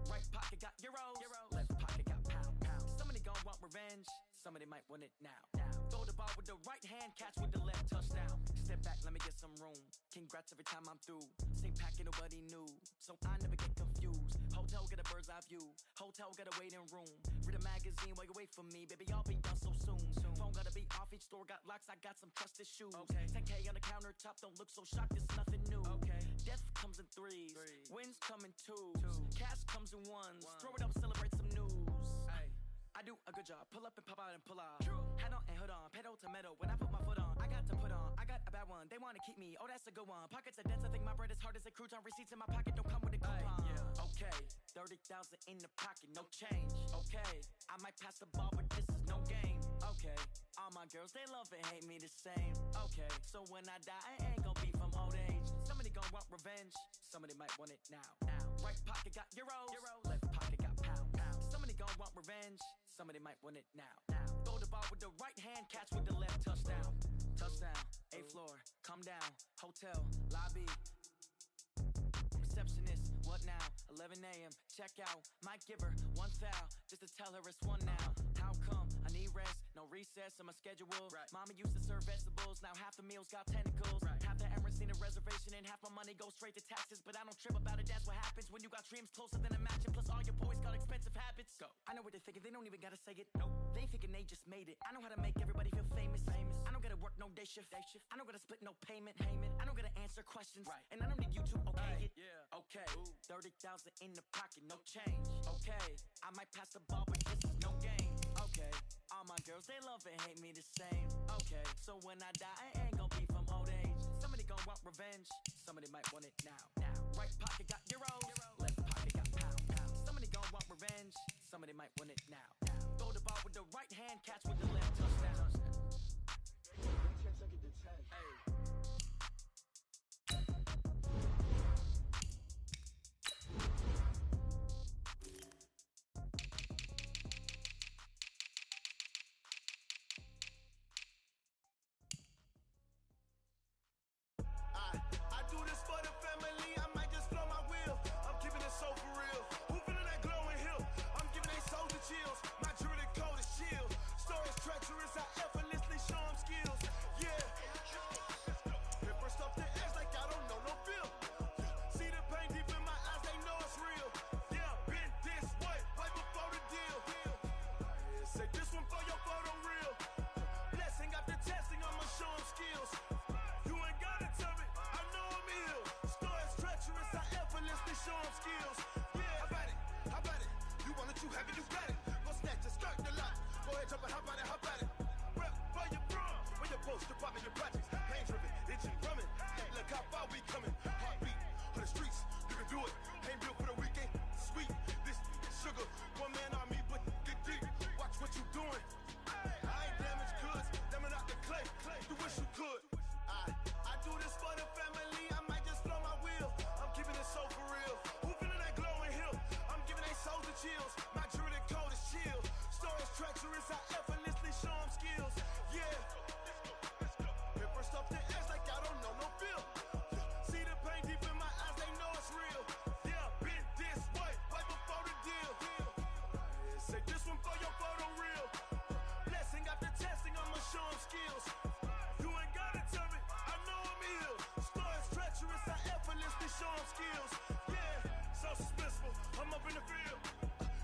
Right pocket got euros. Left pocket got pound. Somebody gonna want revenge. Somebody might want it now. Throw the ball with the right hand, catch with the left, touchdown. Step back, let me get some room. Congrats every time I'm through. Same packet, nobody knew. So I never get confused. Hotel get a bird's eye view. Hotel get a waiting room. Read a magazine while you wait for me. Baby, I'll be done so soon. Phone gotta be off, each store got locks. I got some trusted shoes. Okay. 10K on the countertop, don't look so shocked, it's nothing new. Okay. Death comes in threes. Wins come in twos. Cash comes in ones. Throw it up, celebrate some news. Ay. I do a good job, pull up and pop out and pull off. Hat on and hood on, pedal to metal. When I put my foot on, I got to put on. I got a bad one, they wanna keep me. Oh, that's a good one. Pockets are dense, I think my bread is hard as a crouton. Receipts in my pocket don't come with a coupon. Yeah. Okay, 30,000 in the pocket, no change. Okay, I might pass the ball, but this is no game. Okay, all my girls, they love and hate me the same. Okay, so when I die, I ain't gonna be from old age. Somebody gonna want revenge, somebody might want it now. Right pocket got euros, left pocket got pound. Somebody gonna want revenge, somebody might want it now. Throw the ball with the right hand, catch with the left, touchdown. Touchdown, 8th floor, come down, hotel, lobby. Receptionist, what now? 11 a.m., check out. Might give her one foul, just to tell her it's one now. How come? I need rest, no recess in my schedule. Mama used to serve vegetables, now half the meals got tentacles. Half the Emirates need a reservation and half my money goes straight to taxes. But I don't trip about it, that's what happens when you got dreams closer than a mansion. Plus all your boys got expensive habits. Go. I know what they're thinking, they don't even gotta say it. Nope. They thinking they just made it. I know how to make everybody feel famous. I don't gotta work no day shift. I don't gotta split no payment. I don't gotta answer questions. And I don't need you to okay it. Okay. 30,000 in the pocket, no change. Okay. I might pass the ball, but this is no game. Okay. All my girls, they love and hate me the same. Okay. So when I die, I ain't gonna be from old age. Somebody gonna want revenge. Somebody might want it now. Right pocket got euros. Left pocket got pound. Somebody gonna want revenge. Somebody might want it now. Throw the ball with the right hand, catch with the left, touchdown. I do this for the family, I might just blow my wheel. I'm keeping it so for real. Who feeling that glowing hill? I'm giving they soldier chills. My jewelry code is shield. Stories treacherous, I effortlessly show them skills. Yeah. Paper stuff the edge like I don't know no feel. See the pain deep in my eyes, they know it's real. Yeah, been this way, right before the deal. Say this one for your photo real. Blessing after testing, I'ma show them skills. You ain't gotta tell me, I know I'm ill. Stories treacherous, I effortlessly show them skills. Yeah, how about it? How about it? You want it, you have it, you got it. Go snatch it, start the lot. Go ahead, jump it, how about it? How about it? Rep for your bro, for your post, your pop, and your projects. Pain driven, itching, drumming. Look how far we coming. Heartbeat for the streets, you can do it. Ain't built for the weekend, sweet. This sugar, one man army, but get deep. Watch what you doing. I ain't damaged goods, damn it out the clay. You wish you could. I do this for the family, I might just blow my wheel. I'm keeping it so for real. Who feeling that glowing hill? I'm giving they soldier chills. My jewelry code is chill. Stories treacherous, I effortlessly show them skills. Yeah. Paper stuff the edge like I don't know no feel. See the pain deep in my eyes, they know it's real. Yeah, been this way, right before the deal. Say this one for your photo real. Blessing after testing, I'ma show them skills. You ain't gotta tell me, I know I'm ill. Stories treacherous, I effortlessly show them skills. Yeah, so suspenseful, I'm up in the field.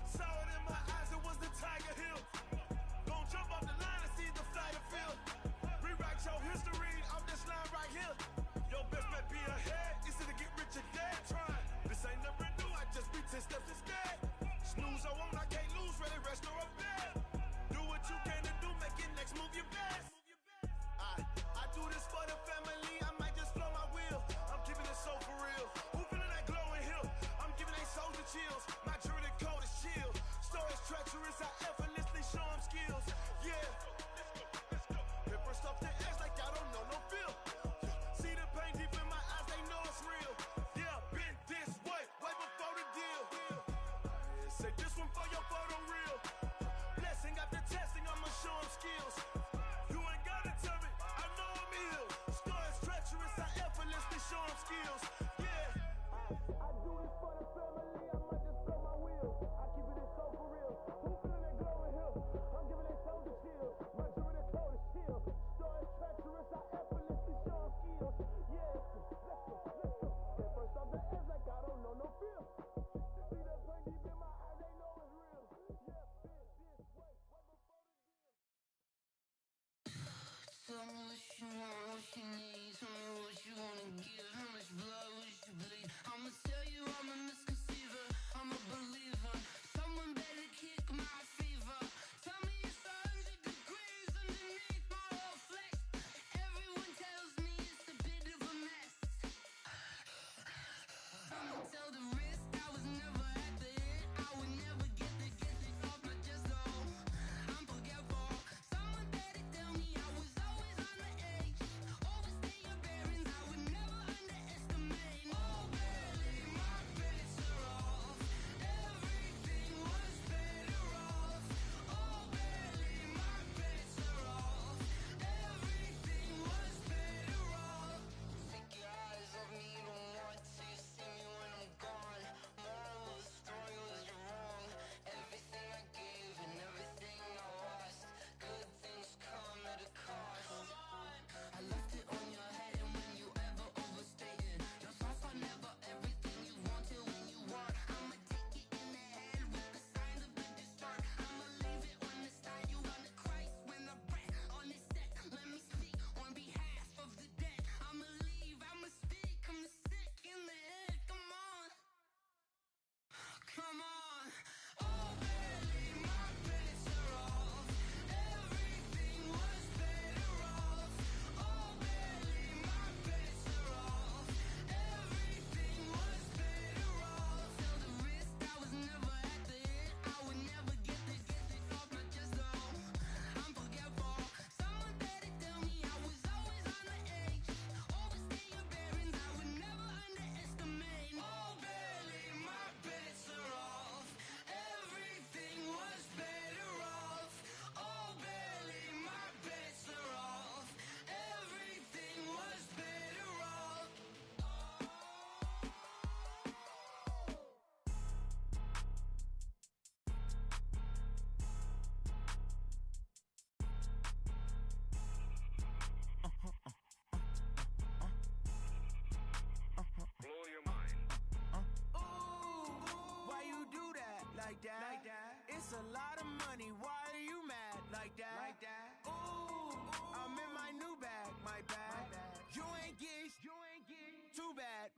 Saw it in my eyes, it was the Tiger Hill. Gon' jump off the line and see the flight of field. Rewrite your history off this line right here. Your best bet be ahead, easy to get rich or dead. Trying, this ain't never new, I just be 10 steps instead. Snooze I won't, I can't lose, ready, rest or up bed. Do what you can to do, make it next move your best. I do this for the family, I might just blow my wheel. I'm keeping it so for real. Who feeling that glowing hill? I'm giving they soldier chills. My jewelry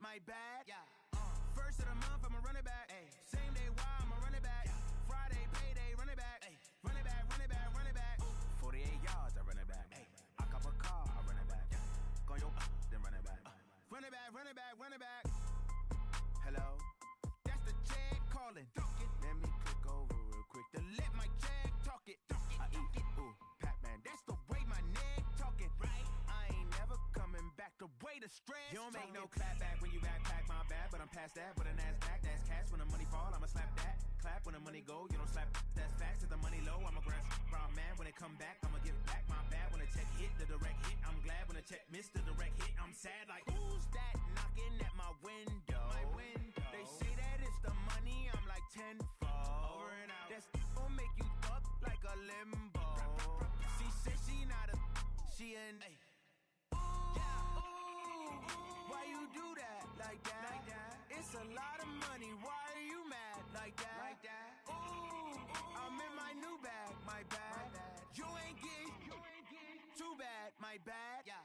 bad, my bad. Yeah. First of the month, I'ma run it back. Ay. Same day, why I'ma run it back. Yeah. Friday, payday, run it back. Ay. Run it back, run it back, run it back. 48 yards, I run it back. Ay. I cop a car, I run it back. Yeah. Go your then run it back. Run it back, run it back, run it back. Hello, that's the jag calling. Let me click over real quick to let my jag talk it. I eat it, ooh, Pac-Man. That's the way my neck talking. Right, I ain't never coming back. The way the stress. You don't make no clap back when you backpack, my bad. But I'm past that. With a NASDAQ, that's cash. When the money fall, I'ma slap that. Clap when the money go, you don't slap. That's facts. If the money low, I'ma grab brown man. When it come back, I'ma give back. My bad when the check hit, the direct hit. I'm glad when the check missed the direct hit. I'm sad like who's that knocking at my window? My window. They say that it's the money. I'm like tenfold. Over and out. That's gon' make you up like a limbo. She said she not a. She an. Ay. Why you do that like that? Like that? It's a lot of money. Why are you mad like that? Like that? Ooh, I'm in my new bag. My bad. You ain't get too bad. My bad. Yeah.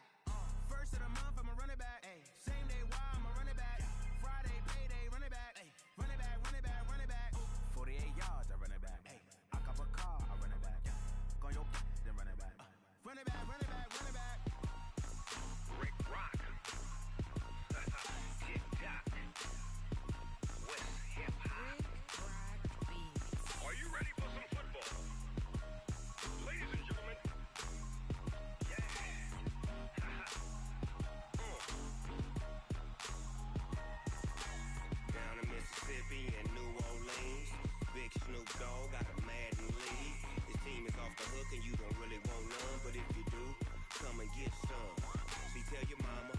First of the month, I'ma run it back. Ay. Same day, why I'ma run it back. Yeah. Friday, payday, run it back. Ay. Run it back, run it back, run it back. 48 yards, I run it back. Ay. I cop a car, I run it back. Yeah. Go your then run it back. Run it back, run it back, run it back. Rick Rock. TikTok. West Hip Hop. Are you ready for some football? Ladies and gentlemen. Yeah. Down in Mississippi and New Orleans, Big Snoop Dogg got a Madden league. His team is off the hook and you don't really want none, but if you do, come and get some. See, tell your mama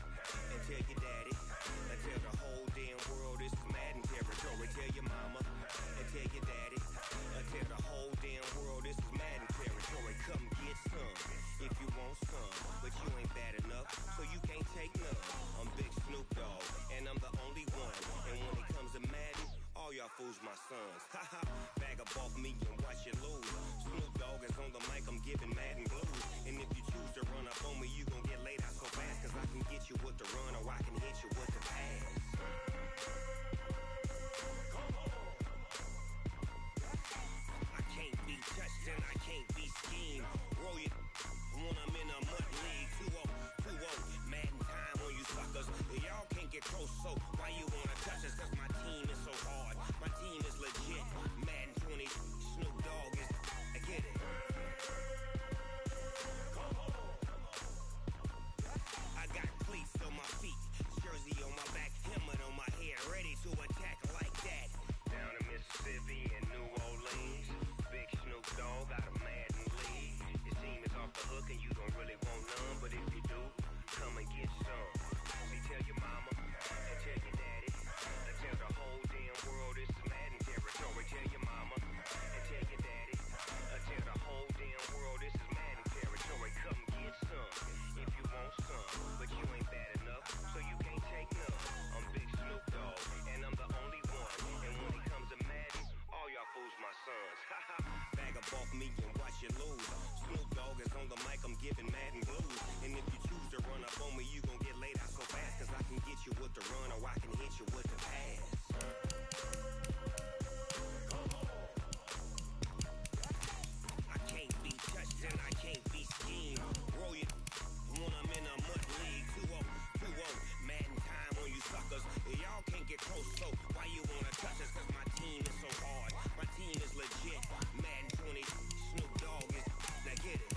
and tell your daddy and tell the whole damn world this is Madden territory. Tell your mama and tell your daddy and tell the whole damn world this is Madden territory. Come get some if you want some, but you ain't bad enough, so you can't take none. I'm Big Snoop Dogg, and I'm the only one. And when it comes to Madden, all y'all fools my sons. Haha, bag up off me and watch you lose. Snoop Dogg is on the mic, I'm giving Madden blues. And if you choose to run up on me, you gon' get laid out so fast, cause I can get you with the run or I can hit you with the pass. I can't be touched and I can't be schemed. Roll it when I'm in a mud league. 2-0, Madden time on you suckers. Y'all can't get close, so why you wanna touch us? Cause my team is so hard. My team is legit. Madden 20, Snoop Dogg is. I get it. I got cleats on my feet, jersey on my back, helmet on my head, ready to attack like that. Down in Mississippi and New Orleans, Big Snoop Dogg got a Madden league. His team is off the hook and you don't really want none, but if you do, come and get some. See, tell your mama and tell your daddy and tell the whole damn world this is Madden territory. Tell your mama and tell your daddy and tell the whole damn world this is Madden territory. Come get some if you want some, but you ain't bad enough, so you can't take none. I'm Big Snoop Dogg, and I'm the only one. And when it comes to Madden, all y'all fools my sons. Bag up off me and watch you lose. Snoop Dogg is on the mic, I'm giving Madden blues. And if you choose to run up on me, you gon' get laid out so fast, cause I can get you with the run or I can hit you with the pass. I can't be touched and I can't be schemed. Roll it when I'm in a mud league. 2-0, Madden time on you suckers. Y'all can't get close, so why you wanna touch us? Cause my team is so hard. My team is legit. Madden 20, Snoop Dogg is. Now get it.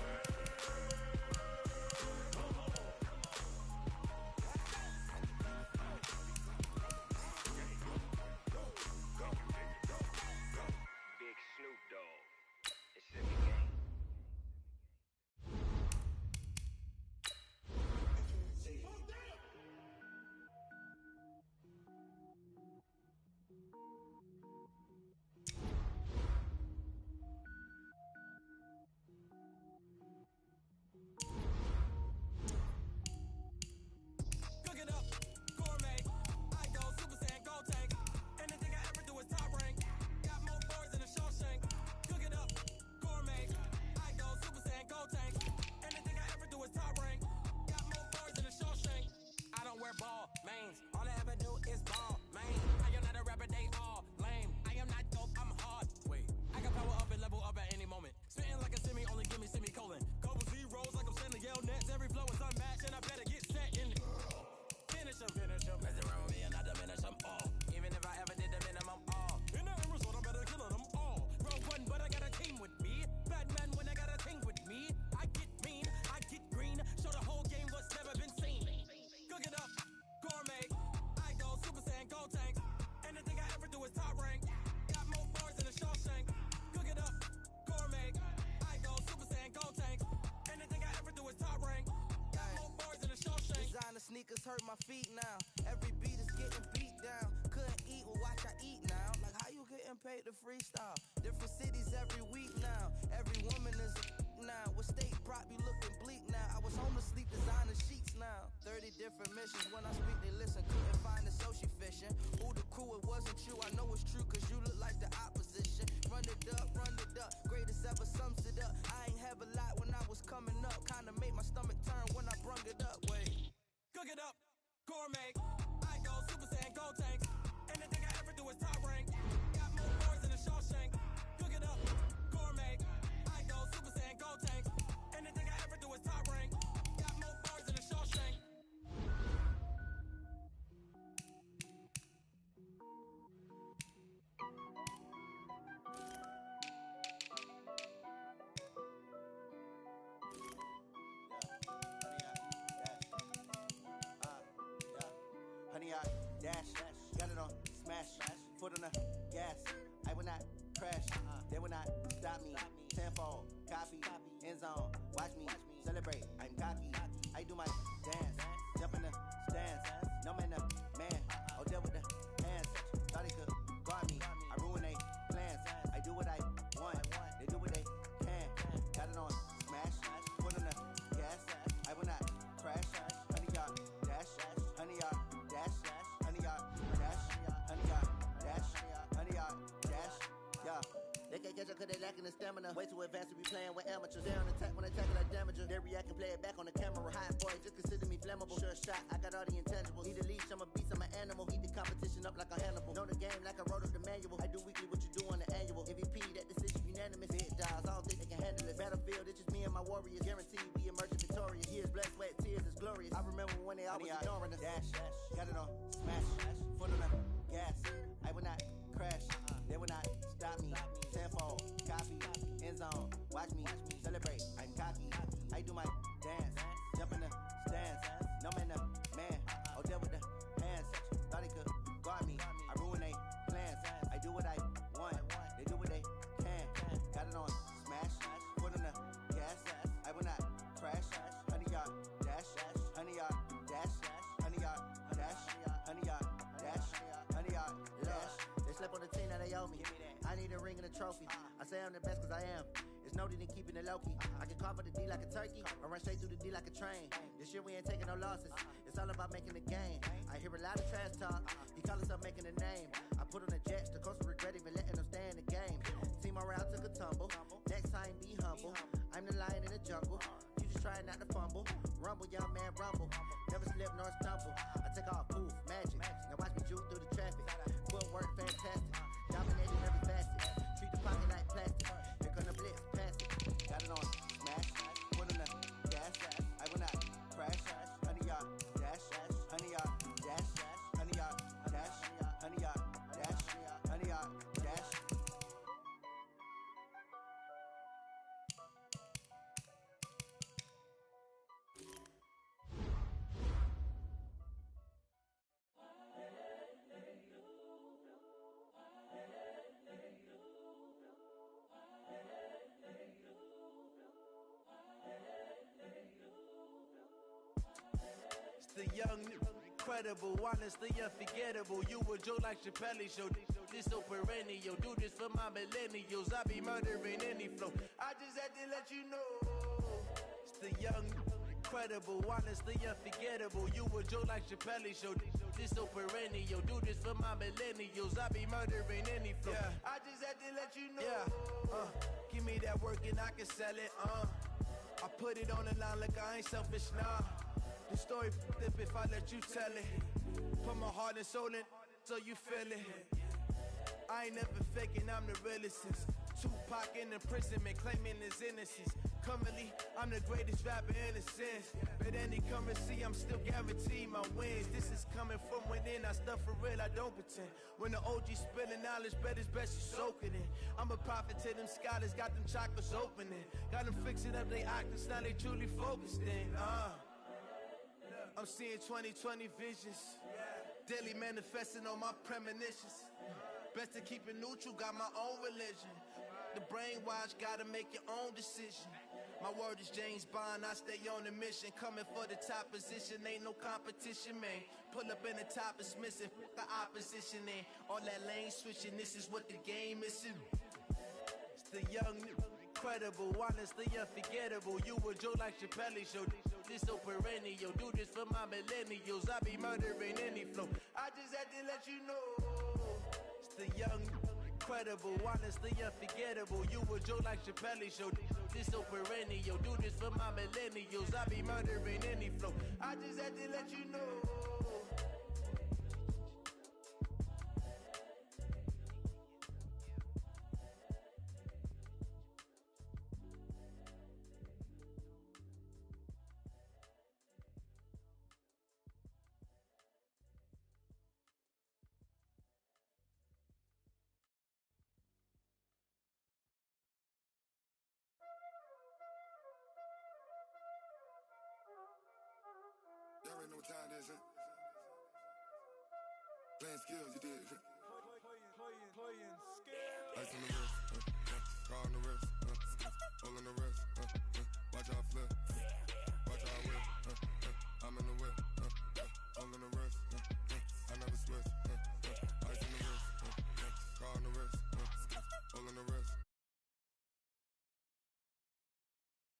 to freestyle. Different cities every week now. Every woman is a now. With state prop, you looking bleak now. I was home to sleep, designer sheets now. 30 different missions. When I speak, they listen. Couldn't find the social fishing. Who the crew, it wasn't you. I know it's true, cause you look like the opposition. Run it up, greatest ever sums it up. I ain't have a lot when I was coming up. Kinda made my stomach turn when I brung it up. Wait. Cook it up, gourmet. I go Super Saiyan, gold tanks. Anything I ever do is top rank. Got more bars than a Shawshank. Cook it up, gourmet. I go Super Saiyan, gold tanks. Anything I ever do is top rank. Got more bars than a Shawshank. Honey, I dash, got it on smash, foot on the gas. I will not crash, they will not stop me. Tenfold, copy, end zone, watch me celebrate. I'm cocky, I do my dance, jump in the stands. No man, man, oh deal with the hands. Thought he could guard me, I ruin they plans. I do what I want, they do what they can. Got it on smash, foot on the gas. I will not crash, honey, y'all dash, honey, y'all dash, honey, y'all dash, honey, y'all dash, honey, y'all dash, yeah. They can't catch up cause they lacking the stamina. Way too advanced to be playing with amateurs. They on attack when they tackle like damager. They react and play it back on the camera. Hot boy, just consider me flammable. Sure shot, I got all the intangibles. Need a leash, I'm a beast, I'm an animal. Eat the competition up like a Hannibal. Know the game like I wrote up the manual. I do weekly what you do on the annual. MVP, that decision unanimous. Big dials, I don't think they can handle it. Battlefield, it's just me and my warriors. Guaranteed we emerge victorious. Years, blood, sweat, tears, is glorious. I remember when they always ignoring us. Dash, got it on smash, foot on the gas. I will not crash, they will not stop me. Tenfold, copy, end zone, watch me celebrate. I'm cocky, I do my dance, jump in the stands. No man, man, oh deal with the hands. Thought he could guard me, I ruin they plans. I do what I want, they do what they can. Got it on smash, foot on the gas. I will not crash, honey, y'all dash, honey, y'all dash, honey, y'all dash, honey, y'all dash, honey, y'all dash. They slept on the team, now they owe me. I need a ring and a trophy. I say I'm the best cause I am. It's noted in keeping it low-key. I can carve up the D like a turkey, or run straight through the D like a train. This year we ain't taking no losses. It's all about making the game. I hear a lot of trash talk. He call himself making a name. I put on the Jets, the coach will regret even letting them stay in the game. Team morale took a tumble. Next time be humble. I'm the lion in the jungle. You just trying not to fumble. Rumble, young man, rumble. Never slip nor stumble. I take off, poof, magic. Now watch me juke through the traffic. Footwork fantastic. Dominating every facet. Treat the pocket like plastic. Here come the blitz, pass it. Got it on smash, foot on the gas. I will not crash, honey, y'all dash, honey, y'all dash, honey, y'all dash, honey, y'all dash, honey, y'all dash. The young, incredible, honestly unforgettable. You a joke like Chappelle show. This so perennial. Do this for my millennials. I be murdering any flow. I just had to let you know. It's the young, incredible, honestly unforgettable. You a joke like Chappelle show. This so perennial. Do this for my millennials. I be murdering any flow. Yeah. I just had to let you know. Yeah. Give me that work and I can sell it. I put it on the line like I ain't selfish, nah. The story flip if I let you tell it. Put my heart and soul in so you feel it. I ain't never faking, I'm the realest since Tupac in imprisonment, claiming his innocence. Currently, I'm the greatest rapper in a sense. But any currency, I'm still guaranteed my wins. This is coming from within, I stuff for real, I don't pretend. When the OG spilling knowledge, bet it's best you soak it in. I'm a prophet to them scholars, got them chakras opening. Got them fixing up they octaves, now they truly focused in. I'm seeing 2020 visions, daily manifesting on my premonitions. Best to keep it neutral, got my own religion. The brainwash, gotta make your own decision. My word is James Bond, I stay on a mission. Coming for the top position, ain't no competition, man. Pull up in the top is missing, the opposition in. All that lane switching, this is what the game is. It's the young, incredible, honestly unforgettable. You a Joe like Chappelle show. This so perennial, do this for my millennials. I be murdering any flow. I just had to let you know. It's the young, incredible, honestly unforgettable. You a Joe like Chappelle show. This so perennial, do this for my millennials. I be murdering any flow. I just had to let you know. Y'all already know what time it is, huh? Playing skills, you did. Playing